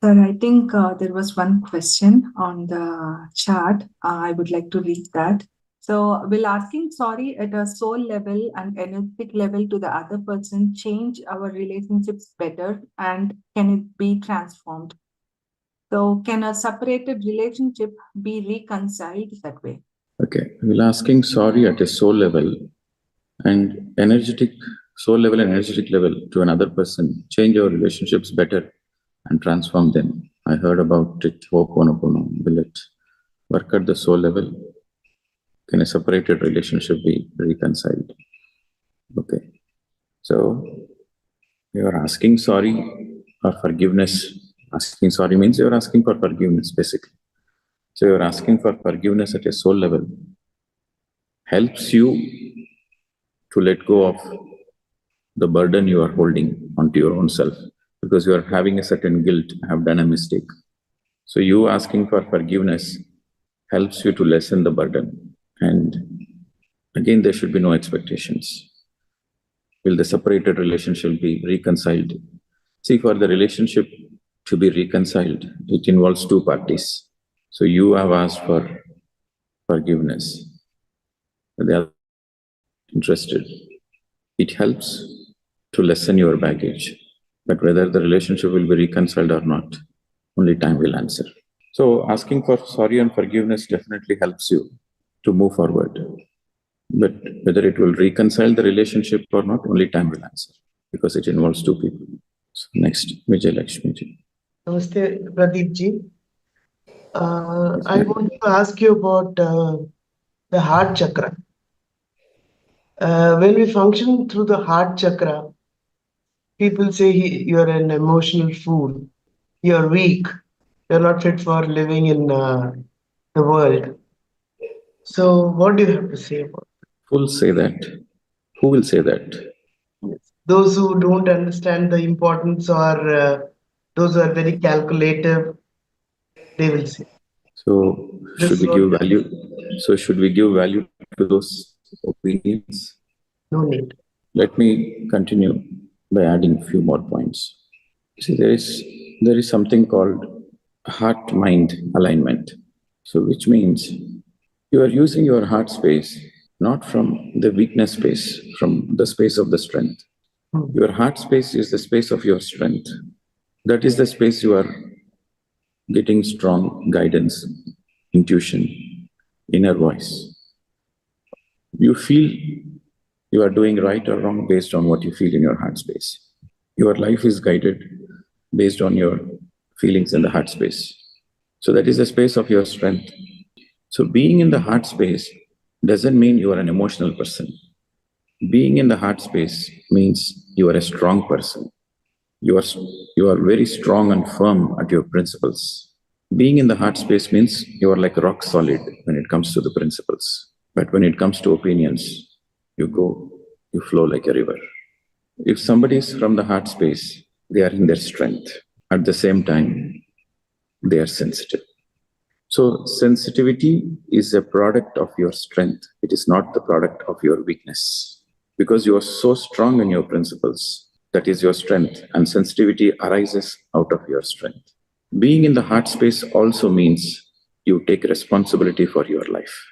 Sir, I think there was one question on the chat. I would like to read that. So, will asking sorry at a soul level and energetic level to the other person change our relationships better, and can it be transformed? So, can a separated relationship be reconciled that way? Okay, will asking sorry at a soul level and energetic soul level and energetic level to another person change our relationships better and transform them. I heard about it. Ho'oponopono. Will it work at the soul level? Can a separated relationship be reconciled? Okay. So you are asking sorry or forgiveness. Asking sorry means you are asking for forgiveness, basically. So you are asking for forgiveness at a soul level. Helps you to let go of the burden you are holding onto your own self, because you are having a certain guilt, have done a mistake. So you asking for forgiveness helps you to lessen the burden. And again, there should be no expectations. Will the separated relationship be reconciled? See, for the relationship to be reconciled, it involves two parties. So you have asked for forgiveness. They are interested. It helps to lessen your baggage. But whether the relationship will be reconciled or not, only time will answer. So asking for sorry and forgiveness definitely helps you to move forward. But whether it will reconcile the relationship or not, only time will answer, because it involves two people. So next, Vijay Lakshmi ji. Namaste, Pradeep ji. I want to ask you about the heart chakra. When we function through the heart chakra, people say you're an emotional fool, you're weak, you're not fit for living in the world. So what do you have to say about it? Who will say that? Who will say that? Those who don't understand the importance, or those who are very calculative, they will say. So should we give value? So should we give value to those opinions? No need. Let me continue by adding a few more points. See, there is something called heart-mind alignment. So which means you are using your heart space not from the weakness space, from the space of the strength. Your heart space is the space of your strength. That is the space you are getting strong guidance, intuition, inner voice. You feel you are doing right or wrong based on what you feel in your heart space. Your life is guided based on your feelings in the heart space. So that is the space of your strength. So being in the heart space doesn't mean you are an emotional person. Being in the heart space means you are a strong person. You are very strong and firm at your principles. Being in the heart space means you are like rock solid when it comes to the principles. But when it comes to opinions, you flow like a river. If somebody is from the heart space, they are in their strength. At the same time, they are sensitive. So sensitivity is a product of your strength. It is not the product of your weakness. Because you are so strong in your principles, that is your strength, and sensitivity arises out of your strength. Being in the heart space also means you take responsibility for your life.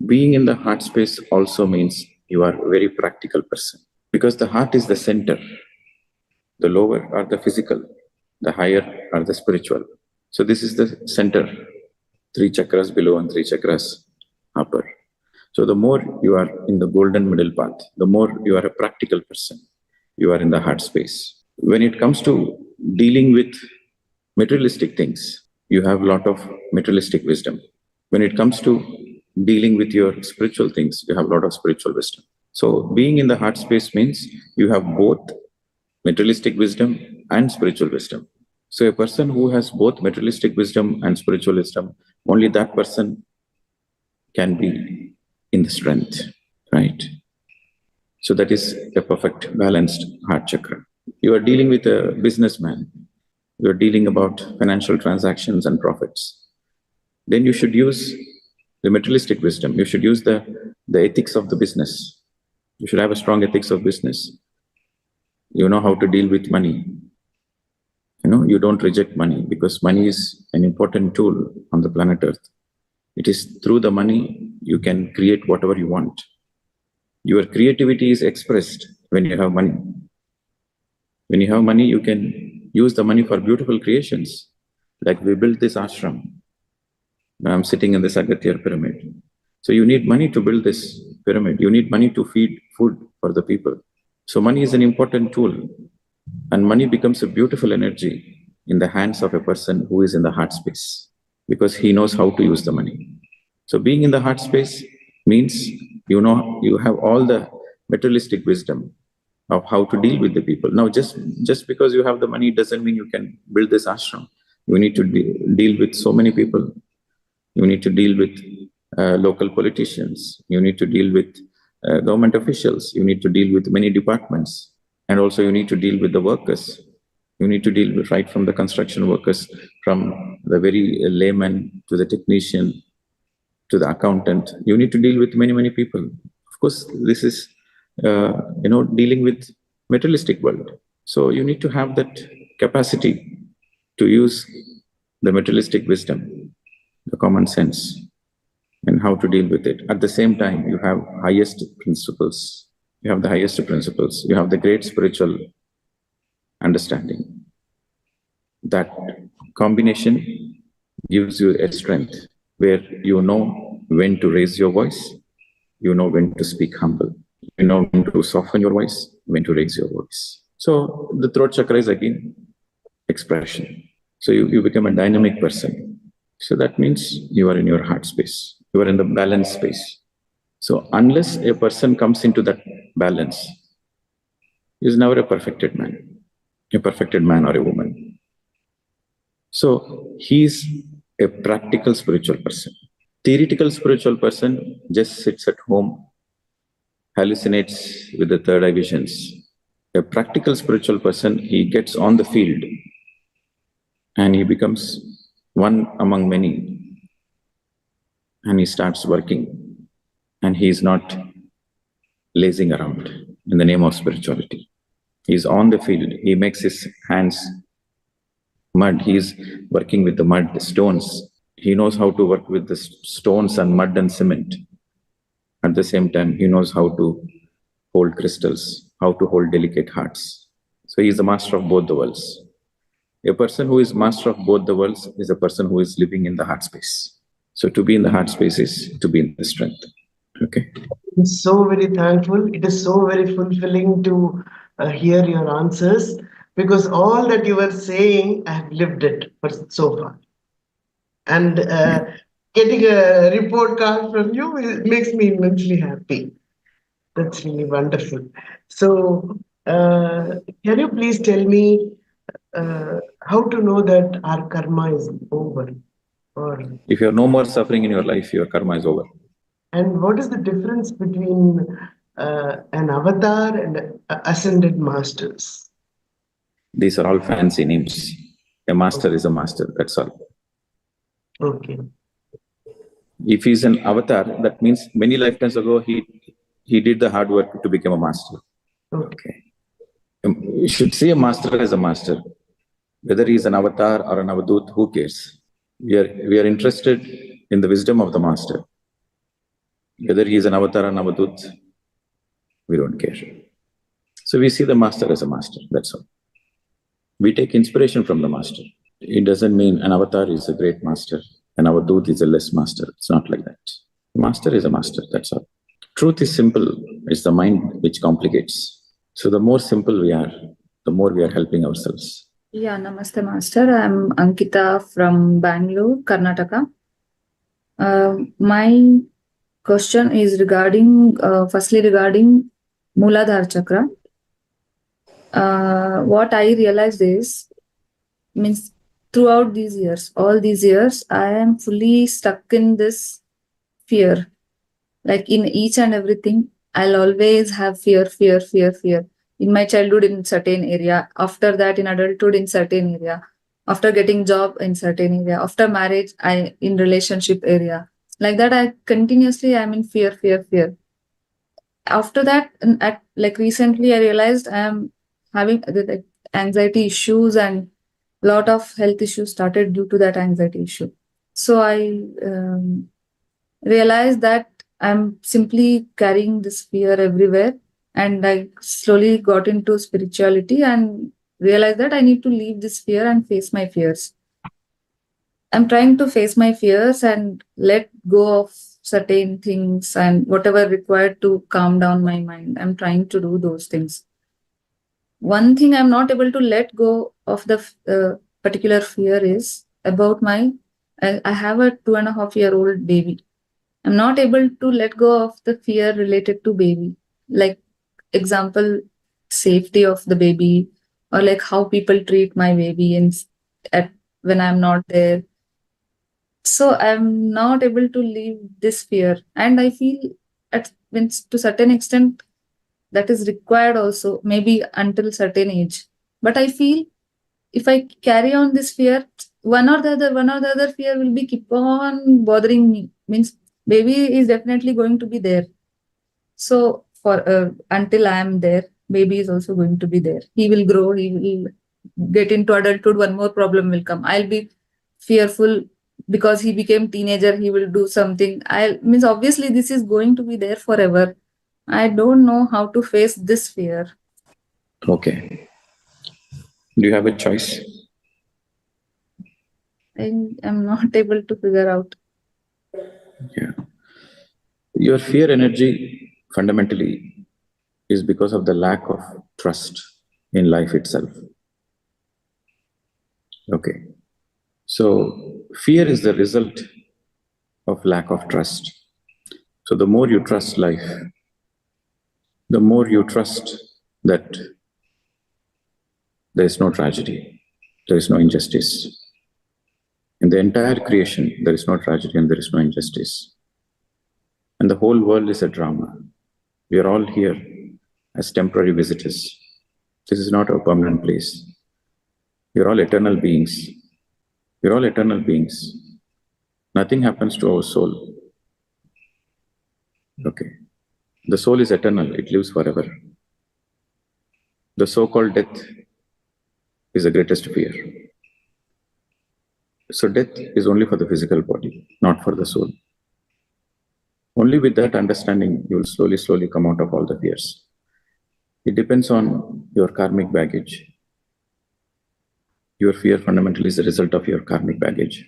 Being in the heart space also means you are a very practical person, because the heart is the center. The lower are the physical, the higher are the spiritual. So this is the center, 3 chakras below and 3 chakras upper. So the more you are in the golden middle path, the more you are a practical person. You are in the heart space. When it comes to dealing with materialistic things, you have a lot of materialistic wisdom. When it comes to dealing with your spiritual things, you have a lot of spiritual wisdom. So being in the heart space means you have both materialistic wisdom and spiritual wisdom. So a person who has both materialistic wisdom and spiritual wisdom, only that person can be in the strength, right? So that is a perfect balanced heart chakra. You are dealing with a businessman. You are dealing about financial transactions and profits. Then you should use the materialistic wisdom. You should use the ethics of the business. You should have a strong ethics of business. You know how to deal with money. You don't reject money, because money is an important tool on the planet Earth. It is through the money you can create whatever you want. Your creativity is expressed when you have money. When you have money, you can use the money for beautiful creations. Like we built this ashram. Now I'm sitting in the Agatya pyramid. So you need money to build this pyramid. You need money to feed food for the people. So money is an important tool. And money becomes a beautiful energy in the hands of a person who is in the heart space, because he knows how to use the money. So being in the heart space means you have all the materialistic wisdom of how to deal with the people. Now, just because you have the money doesn't mean you can build this ashram. You need to deal with so many people. You need to deal with local politicians. You need to deal with government officials. You need to deal with many departments. And also you need to deal with the workers. You need to deal with right from the construction workers, from the very layman to the technician to the accountant. You need to deal with many, many people. Of course, this is, dealing with materialistic world. So you need to have that capacity to use the materialistic wisdom, the common sense, and how to deal with it. At the same time, you have highest principles. You have the highest principles. You have the great spiritual understanding. That combination gives you a strength where you know when to raise your voice, you know when to speak humble, you know when to soften your voice, when to raise your voice. So the throat chakra is again expression. So you become a dynamic person. So that means you are in your heart space. You are in the balance space. So unless a person comes into that balance, he is never a perfected man or a woman. So he is a practical spiritual person. Theoretical spiritual person just sits at home, hallucinates with the third eye visions. A practical spiritual person, he gets on the field and he becomes one among many, and he starts working, and he is not lazing around in the name of spirituality. He is on the field. He makes his hands mud. He is working with the mud, the stones. He knows how to work with the stones and mud and cement. At the same time, he knows how to hold crystals, how to hold delicate hearts. So he is the master of both the worlds. A person who is master of both the worlds is a person who is living in the heart space. So to be in the heart space is to be in the strength. Okay. I'm so very thankful. It is so very fulfilling to hear your answers, because all that you were saying, I have lived it for so far. And getting a report card from you makes me immensely happy. That's really wonderful. So, can you please tell me how to know that our karma is over? Or if you have no more suffering in your life, your karma is over. And what is the difference between an avatar and ascended masters? These are all fancy names. A master is a master, that's all. Okay. If he's an avatar, that means many lifetimes ago he did the hard work to become a master. Okay. You should see a master as a master. Whether he's an avatar or an avadut, who cares? We are interested in the wisdom of the master. Whether he is an avatar or an avadut, we don't care. So we see the master as a master, that's all. We take inspiration from the master. It doesn't mean an avatar is a great master, an avadut is a less master. It's not like that. Master is a master, that's all. Truth is simple, it's the mind which complicates. So the more simple we are, the more we are helping ourselves. Yeah, Namaste Master. I'm Ankita from Bangalore, Karnataka. My question is regarding, firstly regarding Muladhara Chakra. What I realized is, means throughout these years, all these years, I am fully stuck in this fear. Like in each and everything, I'll always have fear. In my childhood in certain area, after that in adulthood in certain area, after getting job in certain area, after marriage, I in relationship area. Like that, I continuously am in fear. After that, like recently, I realized I am having the anxiety issues and lot of health issues started due to that anxiety issue. So I realized that I'm simply carrying this fear everywhere, and I slowly got into spirituality and realized that I need to leave this fear and face my fears. I'm trying to face my fears and let go of certain things and whatever required to calm down my mind. I'm trying to do those things. One thing I'm not able to let go of the particular fear is about I have a 2.5-year-old baby. I'm not able to let go of the fear related to baby. Like example, safety of the baby, or like how people treat my baby when I'm not there. So I'm not able to leave this fear, and I feel to certain extent that is required also, maybe until certain age. But I feel if I carry on this fear, one or the other fear will be keep on bothering me. Means baby is definitely going to be there. So for until I am there, baby is also going to be there. He will grow. He will get into adulthood. One more problem will come. I'll be fearful because he became teenager. He will do something. Means obviously this is going to be there forever. I don't know how to face this fear. Okay. Do you have a choice? I'm not able to figure out. Yeah. Your fear energy fundamentally is because of the lack of trust in life itself. Okay. So fear is the result of lack of trust. So the more you trust life, the more you trust that there is no tragedy, there is no injustice. In the entire creation, there is no tragedy and there is no injustice. And the whole world is a drama. We are all here as temporary visitors. This is not a permanent place. We are all eternal beings. We are all eternal beings. Nothing happens to our soul. Okay. The soul is eternal, it lives forever. The so-called death is the greatest fear. So death is only for the physical body, not for the soul. Only with that understanding, you will slowly come out of all the fears. It depends on your karmic baggage. Your fear fundamentally is the result of your karmic baggage.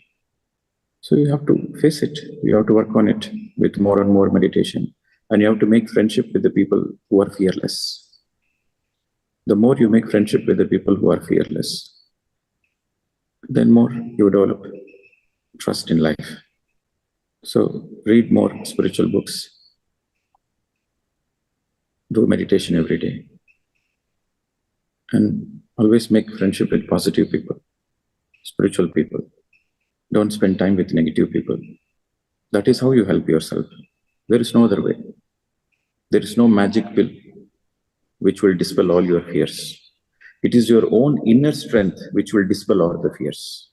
So you have to face it. You have to work on it with more and more meditation. And you have to make friendship with the people who are fearless. The more you make friendship with the people who are fearless, then more you develop trust in life. So read more spiritual books. Do meditation every day. And always make friendship with positive people, spiritual people. Don't spend time with negative people. That is how you help yourself. There is no other way. There is no magic pill which will dispel all your fears. It is your own inner strength which will dispel all the fears.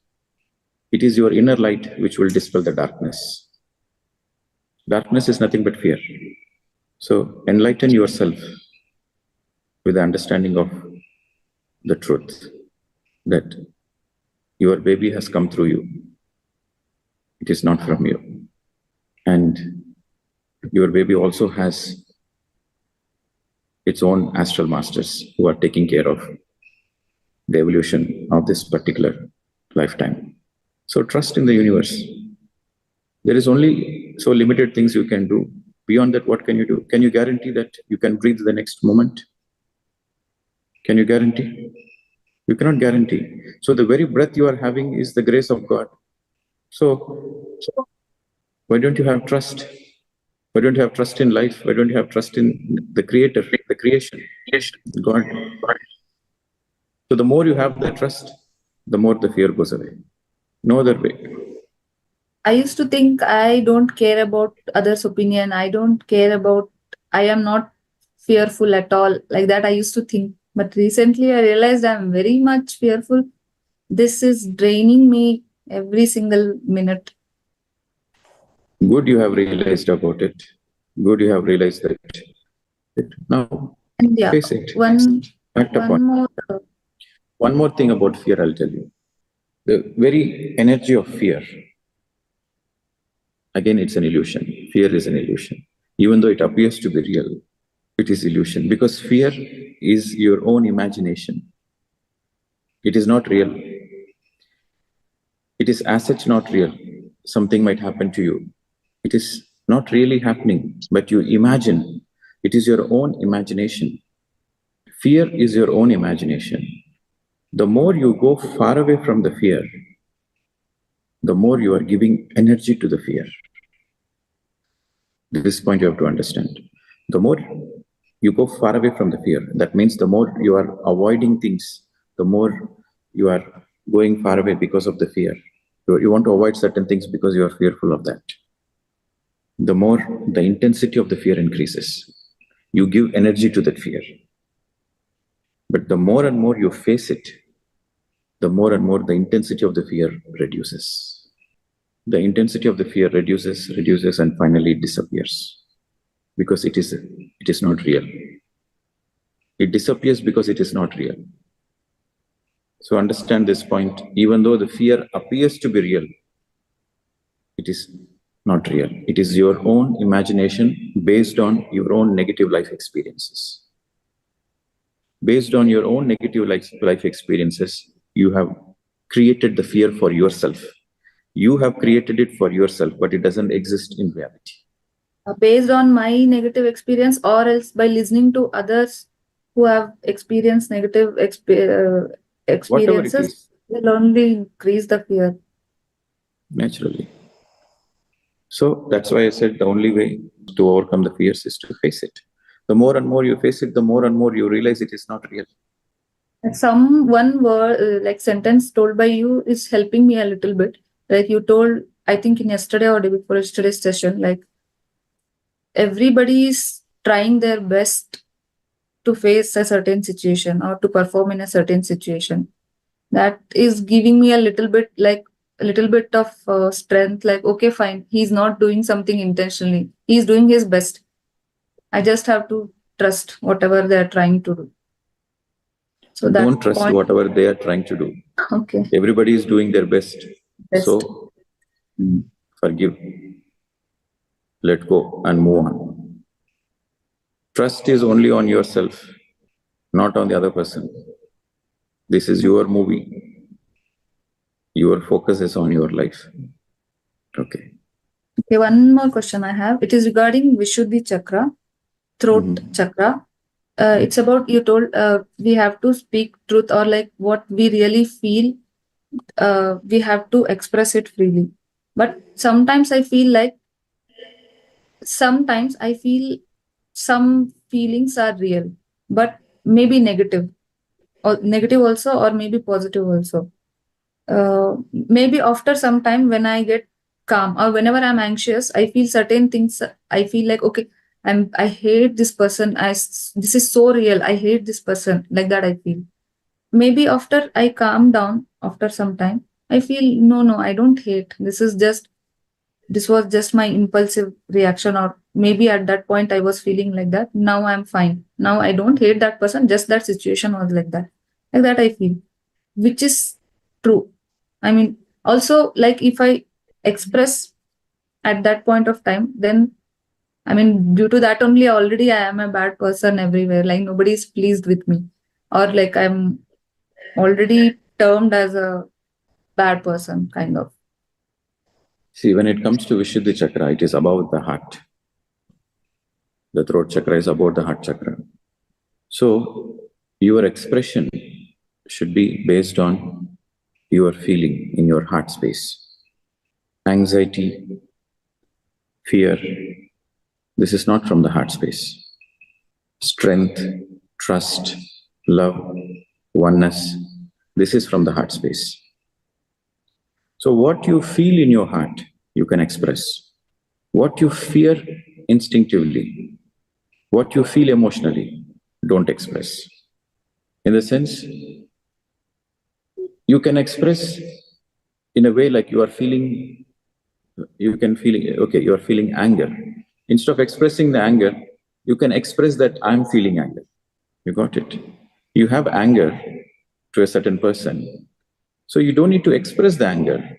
It is your inner light which will dispel the darkness. Darkness is nothing but fear. So enlighten yourself with the understanding of the truth that your baby has come through you. It is not from you. And Your baby also has its own astral masters who are taking care of the evolution of this particular lifetime. So trust in the universe. There is only so limited things you can do. Beyond that, what can you do? Can you guarantee that you can breathe the next moment? Can you guarantee? You cannot guarantee. So the very breath you are having is the grace of God. So why don't you have trust? Why don't you have trust in life? Why don't you have trust in the Creator, the creation, God? So the more you have that trust, the more the fear goes away. No other way. I used to think I don't care about others' opinion. I don't care about, I am not fearful at all. Like that, I used to think. But recently, I realized I'm very much fearful. This is draining me every single minute. Good you have realized about it. Good you have realized that. Now, And yeah, face it. Act upon it. One more thing about fear, I'll tell you. The very energy of fear, again, it's an illusion. Fear is an illusion. Even though it appears to be real, it is illusion, because fear is your own imagination. It is not real. It is as such not real. Something might happen to you. It is not really happening, but you imagine. It is your own imagination. Fear is your own imagination. The more you go far away from the fear, the more you are giving energy to the fear. This point you have to understand. The more you go far away from the fear, that means the more you are avoiding things, the more you are going far away because of the fear. You want to avoid certain things because you are fearful of that. The more the intensity of the fear increases, you give energy to that fear. But the more and more you face it, the more and more the intensity of the fear reduces. The intensity of the fear reduces, and finally it disappears because it is not real. It disappears because it is not real. So understand this point. Even though the fear appears to be real, it is not real. It is your own imagination based on your own negative life experiences. Based on your own negative life experiences, you have created the fear for yourself. You have created it for yourself, but it doesn't exist in reality. Based on my negative experience, or else by listening to others who have experienced negative experiences, will only increase the fear. Naturally. So that's why I said the only way to overcome the fears is to face it. The more and more you face it, the more and more you realize it is not real. One word, like sentence told by you is helping me a little bit. Like you told, I think in yesterday or day before yesterday's session, like everybody is trying their best to face a certain situation or to perform in a certain situation. That is giving me a little bit of strength. Like, okay, fine, he's not doing something intentionally. He's doing his best. I just have to trust whatever they're trying to do. So don't trust whatever they are trying to do. Okay. Everybody is doing their best. So forgive, let go, and move on. Trust is only on yourself, not on the other person. This is your movie. Your focus is on your life. Okay. Okay, one more question I have. It is regarding Vishuddhi Chakra, throat chakra. It's about, you told we have to speak truth, or like what we really feel, we have to express it freely. But sometimes I feel some feelings are real, but maybe negative, or negative also, or maybe positive also. Maybe after some time, when I get calm or whenever I'm anxious, I feel certain things. I feel like, okay, I hate this person. This is so real. I hate this person. Like that I feel. Maybe after I calm down, after some time, I feel, no, I don't hate. This was just my impulsive reaction, or maybe at that point I was feeling like that. Now I'm fine. Now I don't hate that person. Just that situation was like that. Like that I feel, which is true. I mean, also, like if I express at that point of time, then I mean, due to that only already I am a bad person everywhere. Like nobody is pleased with me, or like I'm already termed as a bad person, kind of. See, when it comes to Vishuddhi chakra, it is above the heart. The throat chakra is above the heart chakra. So your expression should be based on your feeling in your heart space. Anxiety, fear, this is not from the heart space. Strength, trust, love, oneness, this is from the heart space. So what you feel in your heart, you can express. What you fear instinctively, what you feel emotionally, don't express. In the sense, you can express in a way like you are feeling, you can feel, okay, you are feeling anger. Instead of expressing the anger, you can express that I'm feeling anger. You got it? You have anger to a certain person. So you don't need to express the anger,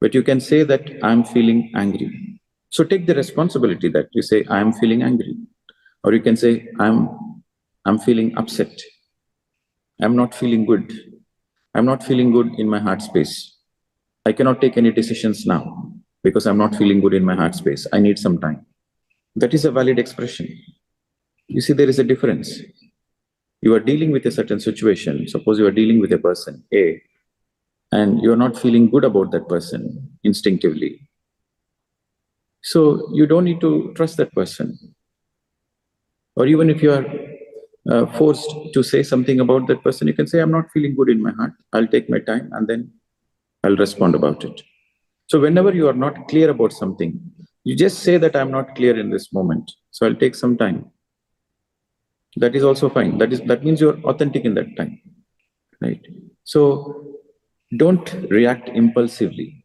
but you can say that I'm feeling angry. So take the responsibility that you say, I'm feeling angry. Or you can say, I'm feeling upset. I'm not feeling good. I'm not feeling good in my heart space. I cannot take any decisions now because I'm not feeling good in my heart space. I need some time. That is a valid expression. You see, there is a difference. You are dealing with a certain situation. Suppose you are dealing with a person, A, and you are not feeling good about that person instinctively. So you don't need to trust that person. Or even if you are forced to say something about that person, you can say, I'm not feeling good in my heart. I'll take my time and then I'll respond about it. So whenever you are not clear about something, you just say that I'm not clear in this moment. So I'll take some time. That is also fine. That means you're authentic in that time, right? So don't react impulsively.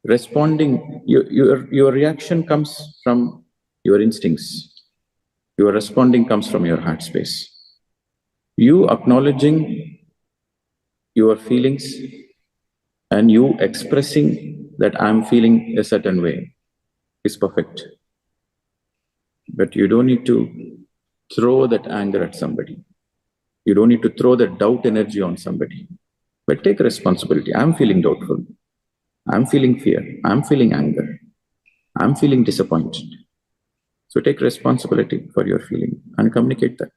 Responding, your reaction comes from your instincts. Your responding comes from your heart space. You acknowledging your feelings and you expressing that I'm feeling a certain way is perfect. But you don't need to throw that anger at somebody. You don't need to throw that doubt energy on somebody. But take responsibility. I'm feeling doubtful. I'm feeling fear. I'm feeling anger. I'm feeling disappointed. So take responsibility for your feeling and communicate that.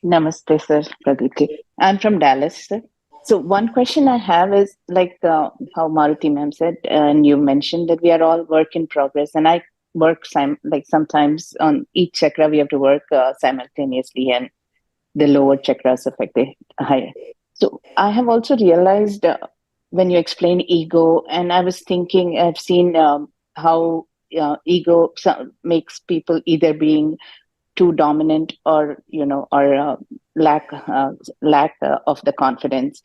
Namaste, sir, Pradeep ji. I'm from Dallas, sir. So one question I have is like how Maruti ma'am said, and you mentioned that we are all work in progress, and I work like sometimes on each chakra we have to work simultaneously, and the lower chakras affect the higher. So I have also realized when you explain ego, and I was thinking, I've seen how ego makes people either being too dominant or lack of the confidence,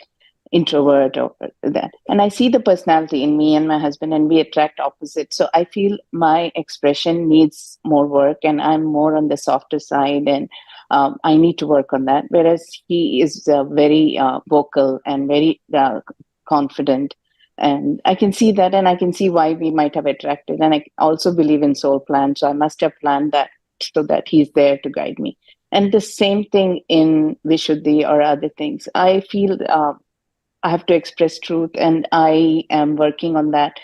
introvert or that. And I see the personality in me and my husband, and we attract opposites. So I feel my expression needs more work, and I'm more on the softer side, and I need to work on that. Whereas he is very vocal and very confident. And I can see that, and I can see why we might have attracted. And I also believe in soul plan, so I must have planned that so that he's there to guide me. And the same thing in Vishuddhi or other things. I feel I have to express truth, and I am working on that.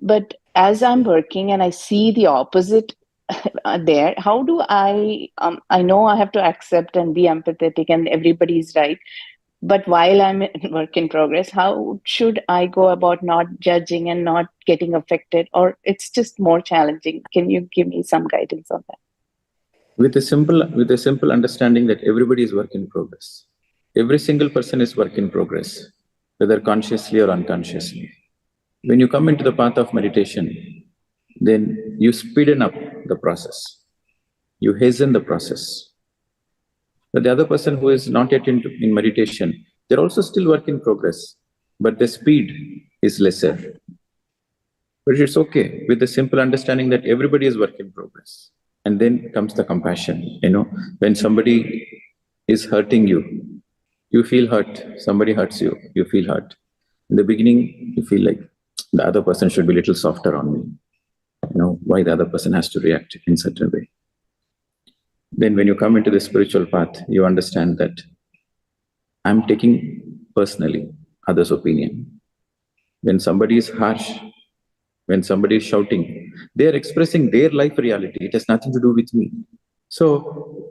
But as I'm working and I see the opposite there, how do I know I have to accept and be empathetic and everybody's right. But while I'm in work in progress, how should I go about not judging and not getting affected? Or it's just more challenging? Can you give me some guidance on that? With a simple understanding that everybody is work in progress. Every single person is work in progress, whether consciously or unconsciously. When you come into the path of meditation, then you speeden up the process. You hasten the process. But the other person who is not yet in meditation, they're also still work in progress, but the speed is lesser. But it's okay with the simple understanding that everybody is work in progress. And then comes the compassion. When somebody is hurting you, you feel hurt. Somebody hurts you, you feel hurt. In the beginning, you feel like the other person should be a little softer on me. why the other person has to react in such a way. Then when you come into the spiritual path, you understand that I'm taking personally others' opinion. When somebody is harsh, when somebody is shouting, they are expressing their life reality. It has nothing to do with me. So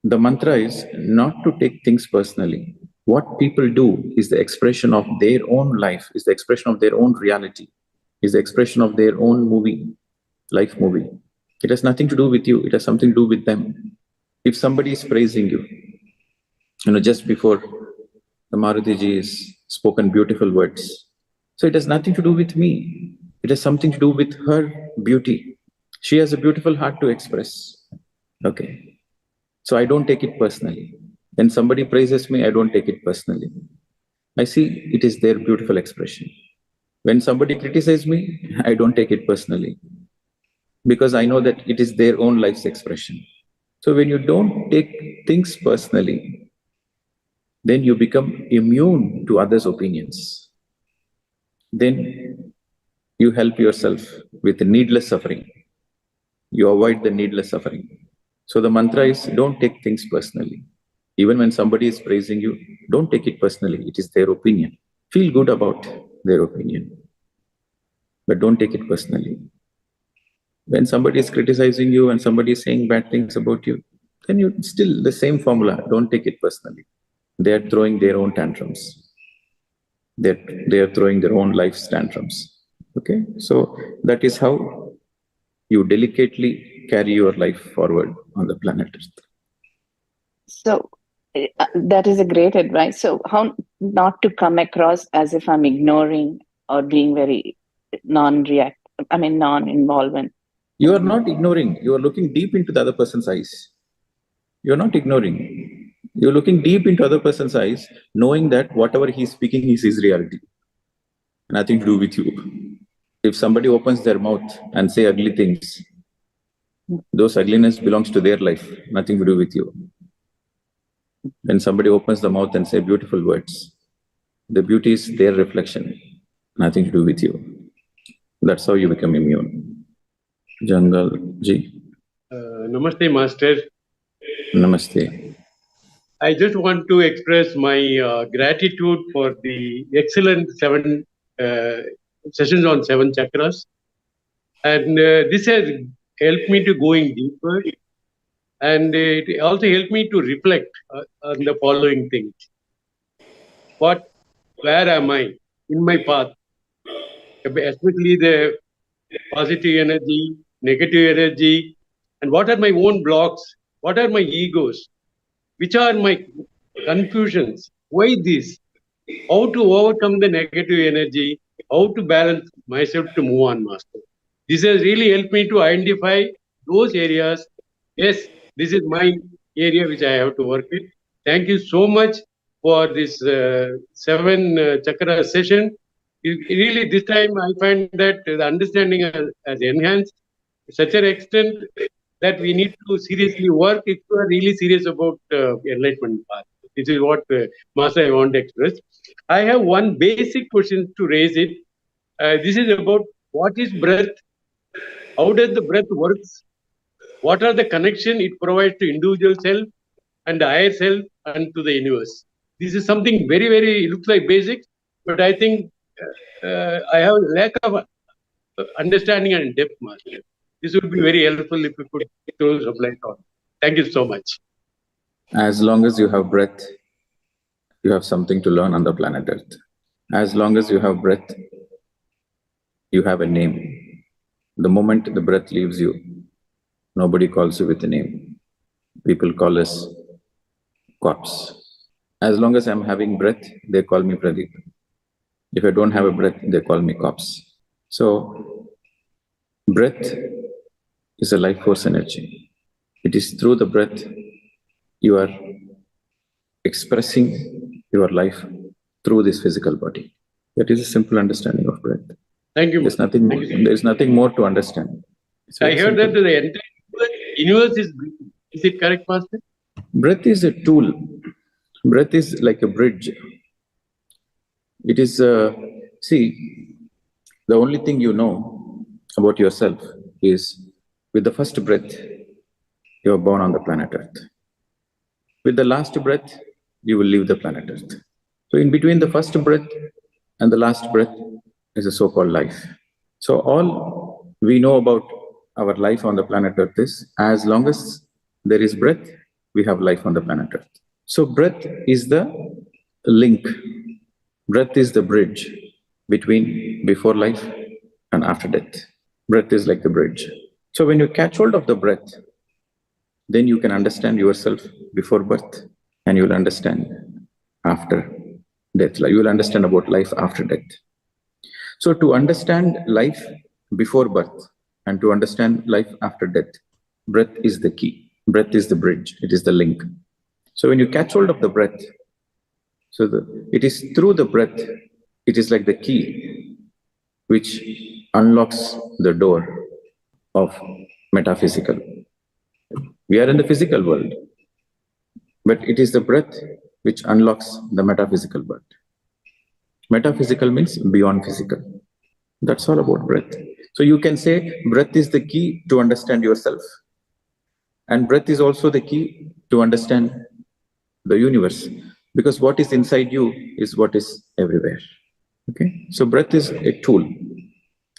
the mantra is not to take things personally. What people do is the expression of their own life, is the expression of their own reality, is the expression of their own movie, life movie. It has nothing to do with you. It has something to do with them. If somebody is praising you, just before the Maruti ji has spoken beautiful words. So it has nothing to do with me. It has something to do with her beauty. She has a beautiful heart to express. Okay. So I don't take it personally. When somebody praises me, I don't take it personally. I see it is their beautiful expression. When somebody criticizes me, I don't take it personally, because I know that it is their own life's expression. So when you don't take things personally, then you become immune to others' opinions. Then you help yourself with the needless suffering. You avoid the needless suffering. So the mantra is, don't take things personally. Even when somebody is praising you, don't take it personally. It is their opinion. Feel good about their opinion, but don't take it personally. When somebody is criticizing you and somebody is saying bad things about you, then you still the same formula. Don't take it personally. They are throwing their own tantrums. They are throwing their own life's tantrums. Okay, so that is how you delicately carry your life forward on the planet Earth. So that is a great advice. So how not to come across as if I'm ignoring or being very non-involvement. You are not ignoring. You are looking deep into the other person's eyes. You are not ignoring. You're looking deep into other person's eyes, knowing that whatever he's speaking is his reality. Nothing to do with you. If somebody opens their mouth and say ugly things, those ugliness belongs to their life, nothing to do with you. When somebody opens the mouth and say beautiful words, the beauty is their reflection, nothing to do with you. That's how you become immune. Jungle Ji. Namaste, Master. Namaste. I just want to express my gratitude for the excellent 7 sessions on 7 chakras. And this has helped me to going deeper. And it also helped me to reflect on the following things. Where am I in my path? Especially the positive energy, negative energy, and what are my own blocks? What are my egos? Which are my confusions? Why this? How to overcome the negative energy? How to balance myself to move on, Master? This has really helped me to identify those areas. Yes, this is my area which I have to work with. Thank you so much for this 7 chakra session. Really, this time I find that the understanding has enhanced to such an extent that we need to seriously work if we are really serious about enlightenment path. This is what Master I want to express. I have one basic question to raise it. This is about what is breath? How does the breath works? What are the connection it provides to individual self and the higher self and to the universe? This is something very, very, it looks like basic, but I think I have lack of understanding and depth, Master. This would be very helpful if you could throw some light on. Thank you so much. As long as you have breath, you have something to learn on the planet Earth. As long as you have breath, you have a name. The moment the breath leaves you, nobody calls you with a name. People call us corpse. As long as I'm having breath, they call me Pradeep. If I don't have a breath, they call me corpse. So, breath is a life force energy. It is through the breath you are expressing your life through this physical body. That is a simple understanding of breath. Thank you. There's nothing more, there's nothing more to understand. I heard that the entire universe is breathing. Is it correct, Master? Breath is a tool. Breath is like a bridge. It is, see, the only thing you know about yourself is, with the first breath, you are born on the planet Earth. With the last breath, you will leave the planet Earth. So in between the first breath and the last breath is a so-called life. So all we know about our life on the planet Earth is, as long as there is breath, we have life on the planet Earth. So breath is the link. Breath is the bridge between before life and after death. Breath is like the bridge. So when you catch hold of the breath, then you can understand yourself before birth, and you will understand after death. You will understand about life after death. So to understand life before birth and to understand life after death, breath is the key. Breath is the bridge. It is the link. So when you catch hold of the breath, it is through the breath, it is like the key which unlocks the door of metaphysical. We are in the physical world, but it is the breath which unlocks the metaphysical world. Metaphysical means beyond physical. That's all about breath. So you can say breath is the key to understand yourself, and breath is also the key to understand the universe, because what is inside you is what is everywhere. Okay, so breath is a tool,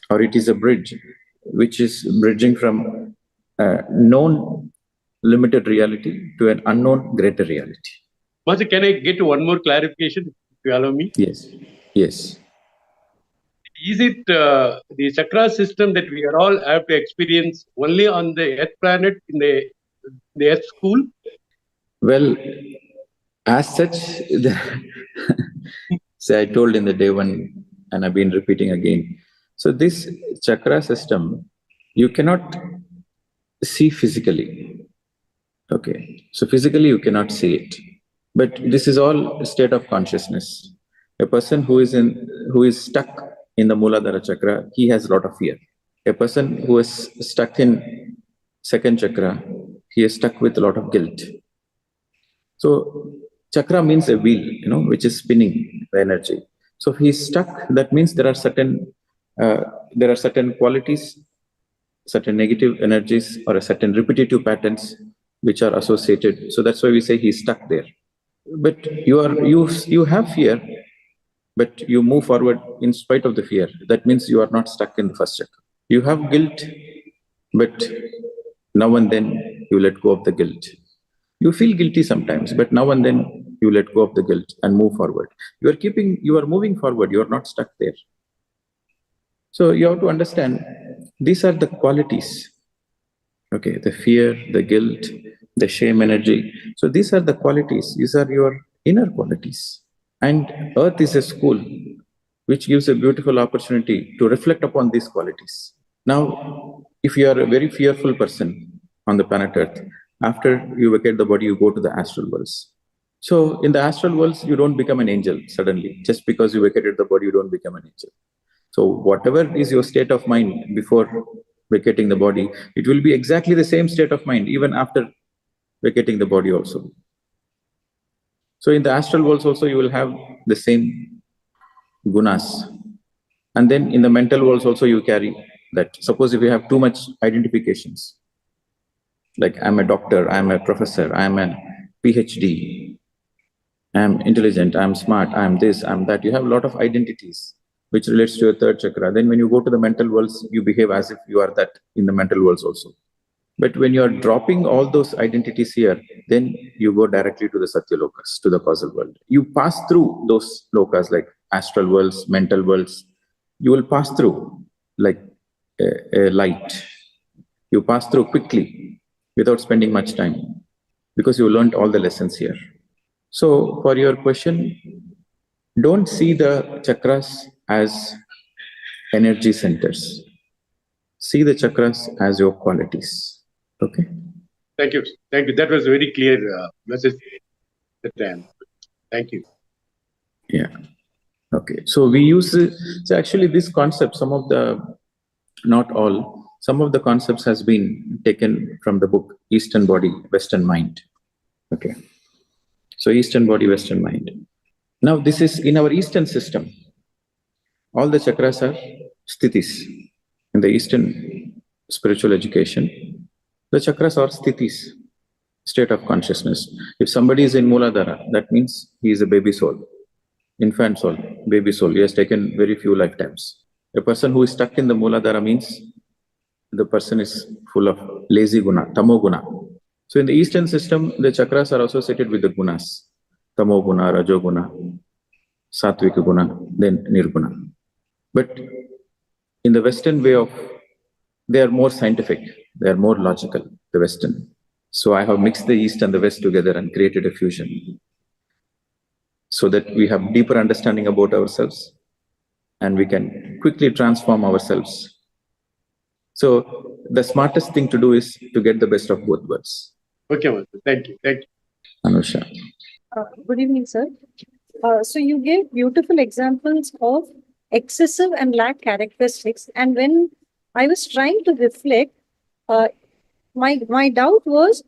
or it is a bridge, which is bridging from a known limited reality to an unknown greater reality. Master, can I get one more clarification, if you allow me? Yes, yes. Is it the chakra system that we are all have to experience only on the Earth planet, in the Earth school? Well, as such, say I told in the day one, and I've been repeating again. So this chakra system, you cannot see physically. Okay, so physically you cannot see it, but this is all a state of consciousness. A person who is stuck in the Muladhara chakra, he has a lot of fear. A person who is stuck in second chakra, he is stuck with a lot of guilt. So chakra means a wheel, which is spinning the energy. So if he's stuck, that means there are certain qualities, certain negative energies, or a certain repetitive patterns which are associated. So that's why we say he's stuck there. But you have fear, but you move forward in spite of the fear. That means you are not stuck in the first chakra. You have guilt, but now and then you let go of the guilt. You feel guilty sometimes, but now and then you let go of the guilt and move forward. You are moving forward, you are not stuck there. So you have to understand, these are the qualities. Okay, the fear, the guilt, the shame energy. So these are the qualities, these are your inner qualities. And Earth is a school which gives a beautiful opportunity to reflect upon these qualities. Now, if you are a very fearful person on the planet Earth, after you vacate the body, you go to the astral worlds. So in the astral worlds, you don't become an angel suddenly. Just because you vacated the body, you don't become an angel. So whatever is your state of mind before vacating the body, it will be exactly the same state of mind even after vacating the body also. So in the astral worlds also, you will have the same gunas. And then in the mental worlds also, you carry that. Suppose if you have too much identifications, like I'm a doctor, I'm a professor, I'm a PhD, I'm intelligent, I'm smart, I'm this, I'm that. You have a lot of identities which relates to your third chakra. Then when you go to the mental worlds, you behave as if you are that in the mental worlds also. But when you are dropping all those identities here, then you go directly to the Satya Lokas, to the causal world. You pass through those lokas like astral worlds, mental worlds. You will pass through like a light. You pass through quickly without spending much time because you learned all the lessons here. So for your question, don't see the chakras as energy centers. See the chakras as your qualities. Okay? Thank you. Thank you. That was a very clear message. Thank you. Yeah. Okay. So we use, so actually this concept, not all, some of the concepts has been taken from the book Eastern Body, Western Mind. Okay. So Eastern Body, Western Mind. Now this is in our Eastern system. All the chakras are sthithis. In the Eastern spiritual education, the chakras are sthitis, state of consciousness. If somebody is in Mooladhara, that means he is a baby soul, infant soul, baby soul. He has taken very few lifetimes. A person who is stuck in the Mooladhara means the person is full of lazy guna, tamo guna. So in the Eastern system, the chakras are associated with the gunas, tamo guna, rajo guna, satvika guna, then nirguna. But in the Western way of, they are more scientific, they are more logical, the Western. So I have mixed the East and the West together and created a fusion so that we have deeper understanding about ourselves and we can quickly transform ourselves. So the smartest thing to do is to get the best of both worlds. Okay, Master. Thank you. Thank you. Anusha. Good evening, sir. So you gave beautiful examples of excessive and lack characteristics. And when I was trying to reflect, my doubt was,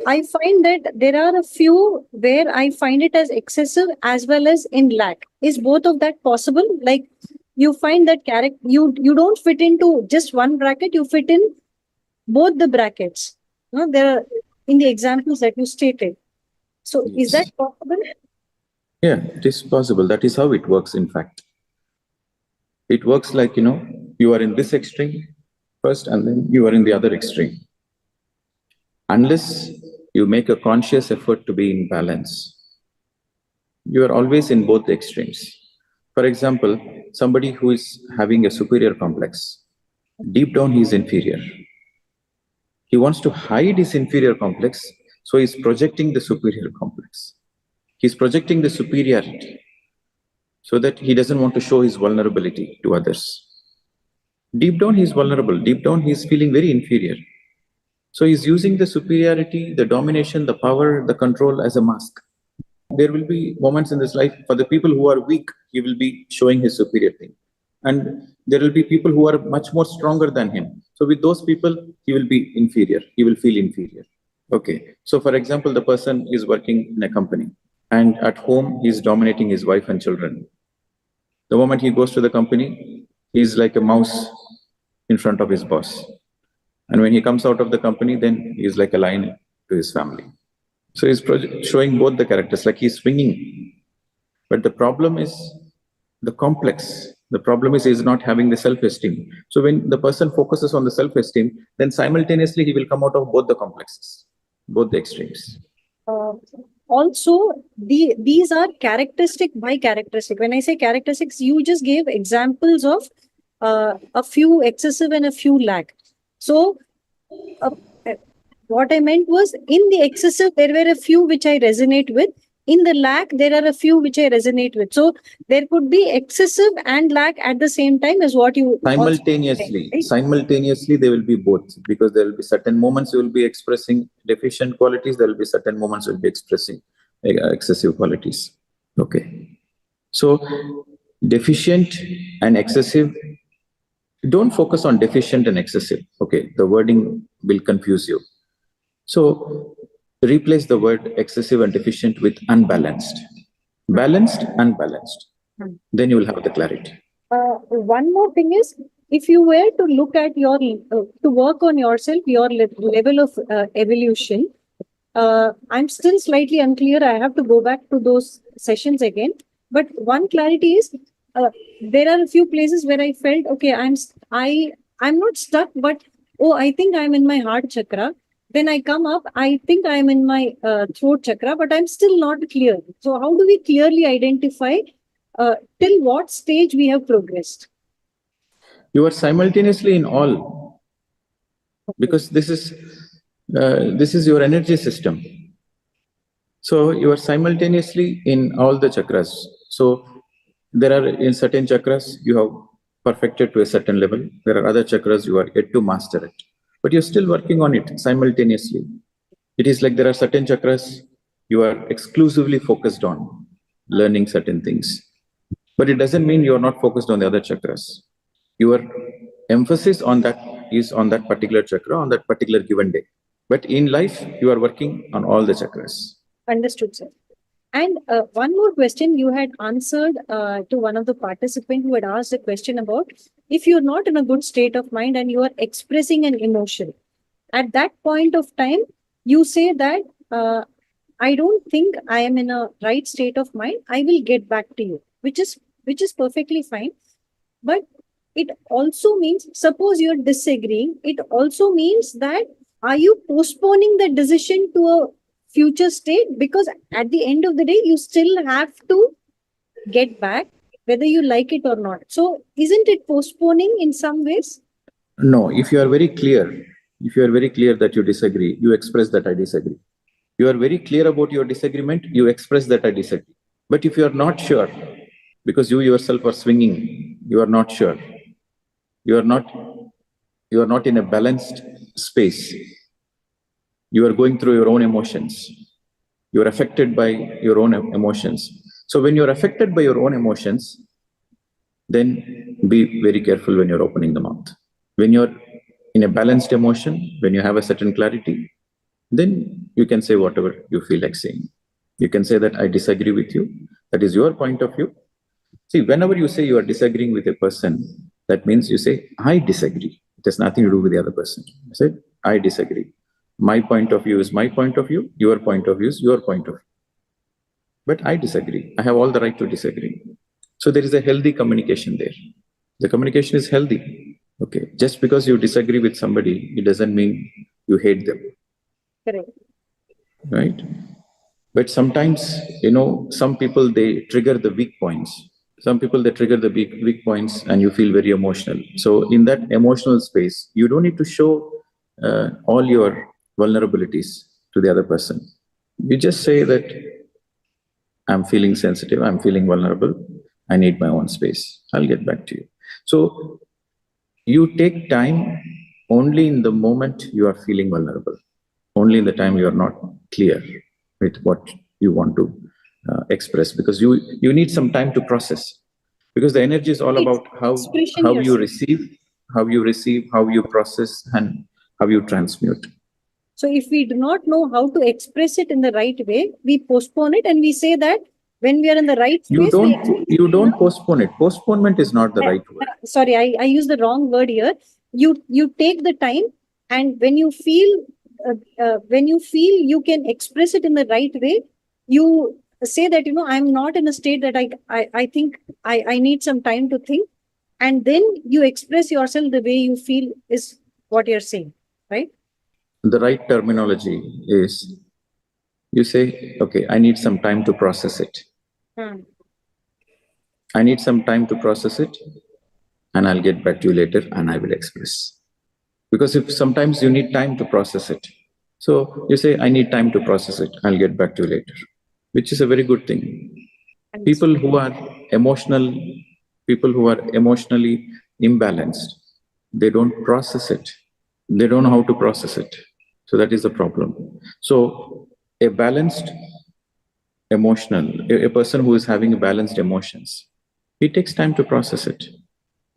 I find that there are a few where I find it as excessive as well as in lack. Is both of that possible? Like you find that you don't fit into just one bracket, you fit in both the brackets. No, there are in the examples that you stated. So Yes. Is that possible? Yeah, it is possible. That is how it works, in fact. It works like, you are in this extreme first and then you are in the other extreme. Unless you make a conscious effort to be in balance, you are always in both the extremes. For example, somebody who is having a superior complex, deep down he is inferior. He wants to hide his inferior complex, so he is projecting the superior complex. He is projecting the superiority so that he doesn't want to show his vulnerability to others. Deep down he is vulnerable, deep down he is feeling very inferior. So he's using the superiority, the domination, the power, the control as a mask. There will be moments in this life for the people who are weak, he will be showing his superior thing. And there will be people who are much more stronger than him. So with those people, he will be inferior. He will feel inferior. Okay. So for example, the person is working in a company and at home, he's dominating his wife and children. The moment he goes to the company, he's like a mouse in front of his boss. And when he comes out of the company, then he's like a lion to his family. So he's showing both the characters, like he's swinging. But the problem is the complex. The problem is he's not having the self-esteem. So when the person focuses on the self-esteem, then simultaneously he will come out of both the complexes, both the extremes. Also, these are characteristic by characteristic. When I say characteristics, you just gave examples of a few excessive and a few lack. So what I meant was, in the excessive, there were a few which I resonate with. In the lack, there are a few which I resonate with. So there could be excessive and lack at the same time, is what you simultaneously right? Simultaneously they will be both, because there will be certain moments you will be expressing deficient qualities, there will be certain moments you will be expressing excessive qualities. Okay, so deficient and excessive, don't focus on deficient and excessive. Okay, the wording will confuse you. So replace the word excessive and deficient with unbalanced. Balanced, unbalanced. Then you will have the clarity. One more thing is, if you were to look at your, to work on yourself, your level of evolution, I'm still slightly unclear. I have to go back to those sessions again. But one clarity is, there are a few places where I felt, okay, I'm not stuck, but oh, I think I'm in my heart chakra. Then I come up, I think I'm in my throat chakra, but I'm still not clear. So how do we clearly identify till what stage we have progressed? You are simultaneously in all, because this is your energy system. So you are simultaneously in all the chakras. So there are, in certain chakras you have perfected to a certain level. There are other chakras you are yet to master it, but you're still working on it simultaneously. It is like there are certain chakras you are exclusively focused on learning certain things, but it doesn't mean you are not focused on the other chakras. Your emphasis on that is on that particular chakra on that particular given day. But in life, you are working on all the chakras. Understood, sir. And one more question you had answered to one of the participants who had asked a question about, if you're not in a good state of mind and you are expressing an emotion, at that point of time, you say that, I don't think I am in a right state of mind. I will get back to you, which is perfectly fine. But it also means, suppose you're disagreeing, it also means that, are you postponing the decision to a future state? Because at the end of the day, you still have to get back, whether you like it or not. So isn't it postponing in some ways? No, if you are very clear, that you disagree, you express that I disagree. You are very clear about your disagreement, you express that I disagree. But if you are not sure, because you yourself are swinging, you are not sure, you are not in a balanced space, you are going through your own emotions, you are affected by your own emotions. So when you are affected by your own emotions, then be very careful when you're opening the mouth. When you're in a balanced emotion, when you have a certain clarity, then you can say whatever you feel like saying. You can say that I disagree with you. That is your point of view. See, whenever you say you are disagreeing with a person, that means you say, I disagree. It has nothing to do with the other person. I said, I disagree. My point of view is my point of view. Your point of view is your point of view. But I disagree. I have all the right to disagree. So there is a healthy communication there. The communication is healthy. Okay. Just because you disagree with somebody, it doesn't mean you hate them. Correct. Right? But sometimes, some people, they trigger the weak points. Some people, they trigger the weak points and you feel very emotional. So in that emotional space, you don't need to show all your vulnerabilities to the other person. You just say that I'm feeling sensitive, I'm feeling vulnerable, I need my own space. I'll get back to you. So you take time only in the moment you are feeling vulnerable, only in the time you are not clear with what you want to express, because you need some time to process, because the energy is all about how you receive, how you process, and how you transmute. So if we do not know how to express it in the right way, we postpone it and we say that when we are in the right space, you don't postpone it. Postponement is not the right word. Sorry, I used the wrong word here. You take the time, and when you feel you can express it in the right way, you say that, I'm not in a state that I think I need some time to think, and then you express yourself the way you feel is what you're saying, right? The right terminology is, you say, okay, I need some time to process it. I need some time to process it, and I'll get back to you later and I will express. Because if sometimes you need time to process it. So you say, I need time to process it, I'll get back to you later, which is a very good thing. People who are emotionally imbalanced, they don't process it. They don't know how to process it. So that is the problem. So a balanced a person who is having balanced emotions, it takes time to process it.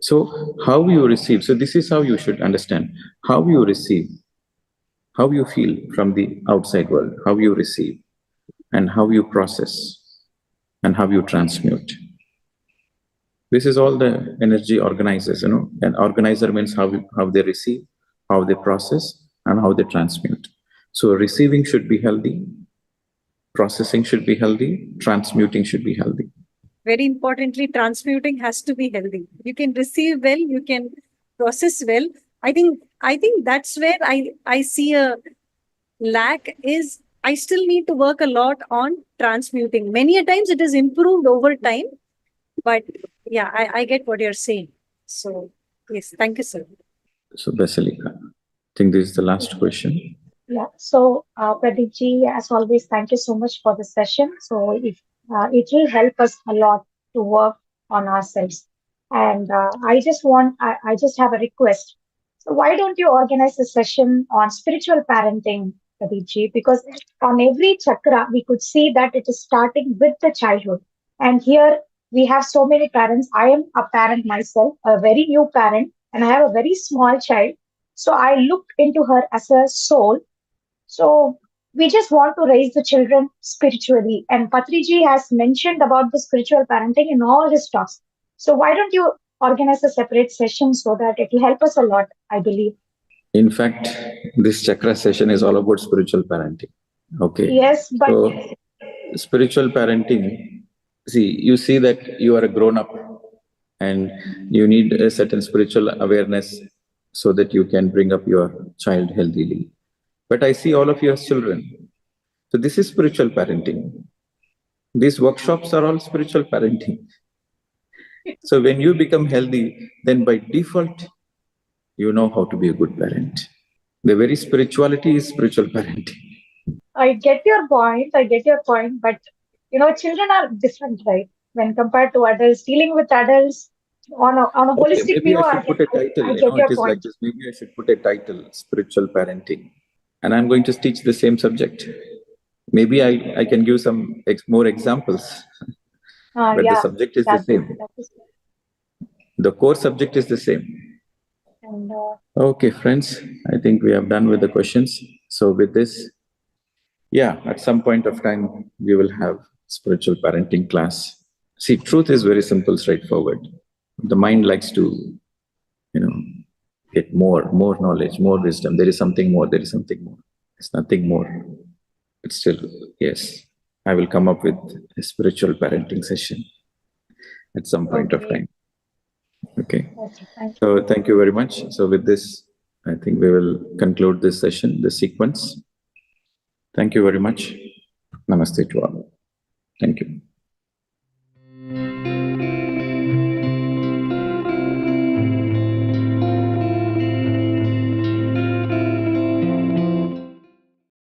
So how you receive, so this is how you should understand, how you receive, how you feel from the outside world, how you receive, and how you process, and how you transmute. This is all the energy organizers, An organizer means how they receive, how they process, and how they transmute. So receiving should be healthy, processing should be healthy, transmuting should be healthy. Very importantly, transmuting has to be healthy. You can receive well, you can process well. I think that's where I see a lack is, I still need to work a lot on transmuting. Many a times it is improved over time, but yeah, I get what you're saying. So yes, thank you, sir. So Basilika, I think this is the last question. Yeah. So, Pradeep ji, as always, thank you so much for the session. So, if it will help us a lot to work on ourselves. And I just have a request. So, why don't you organize a session on spiritual parenting, Pradeep ji? Because on every chakra, we could see that it is starting with the childhood. And here we have so many parents. I am a parent myself, a very new parent, and I have a very small child. So I look into her as a soul. So we just want to raise the children spiritually. And Patriji has mentioned about the spiritual parenting in all his talks. So why don't you organize a separate session so that it will help us a lot, I believe. In fact, this chakra session is all about spiritual parenting. Okay. Yes, but so spiritual parenting, you see that you are a grown up and you need a certain spiritual awareness so that you can bring up your child healthily. But I see all of you as children. So this is spiritual parenting. These workshops are all spiritual parenting. So when you become healthy, then by default, you know how to be a good parent. The very spirituality is spiritual parenting. I get your point, but children are different, right? When compared to adults, dealing with adults on a Okay, holistic maybe view, I should put a title, I get it your is like point. this, maybe I should put a title, spiritual parenting. And I'm going to teach the same subject. Maybe I can give some more examples, but the subject is the same. The core subject is the same. And, okay, friends, I think we have done with the questions. So with this, yeah, at some point of time, we will have spiritual parenting class. See, truth is very simple, straightforward. The mind likes to, get more knowledge, more wisdom. There is something more, There's nothing more. But still, yes, I will come up with a spiritual parenting session at some point of time. Okay. So thank you very much. So with this, I think we will conclude this session, the sequence. Thank you very much. Namaste to all. Thank you.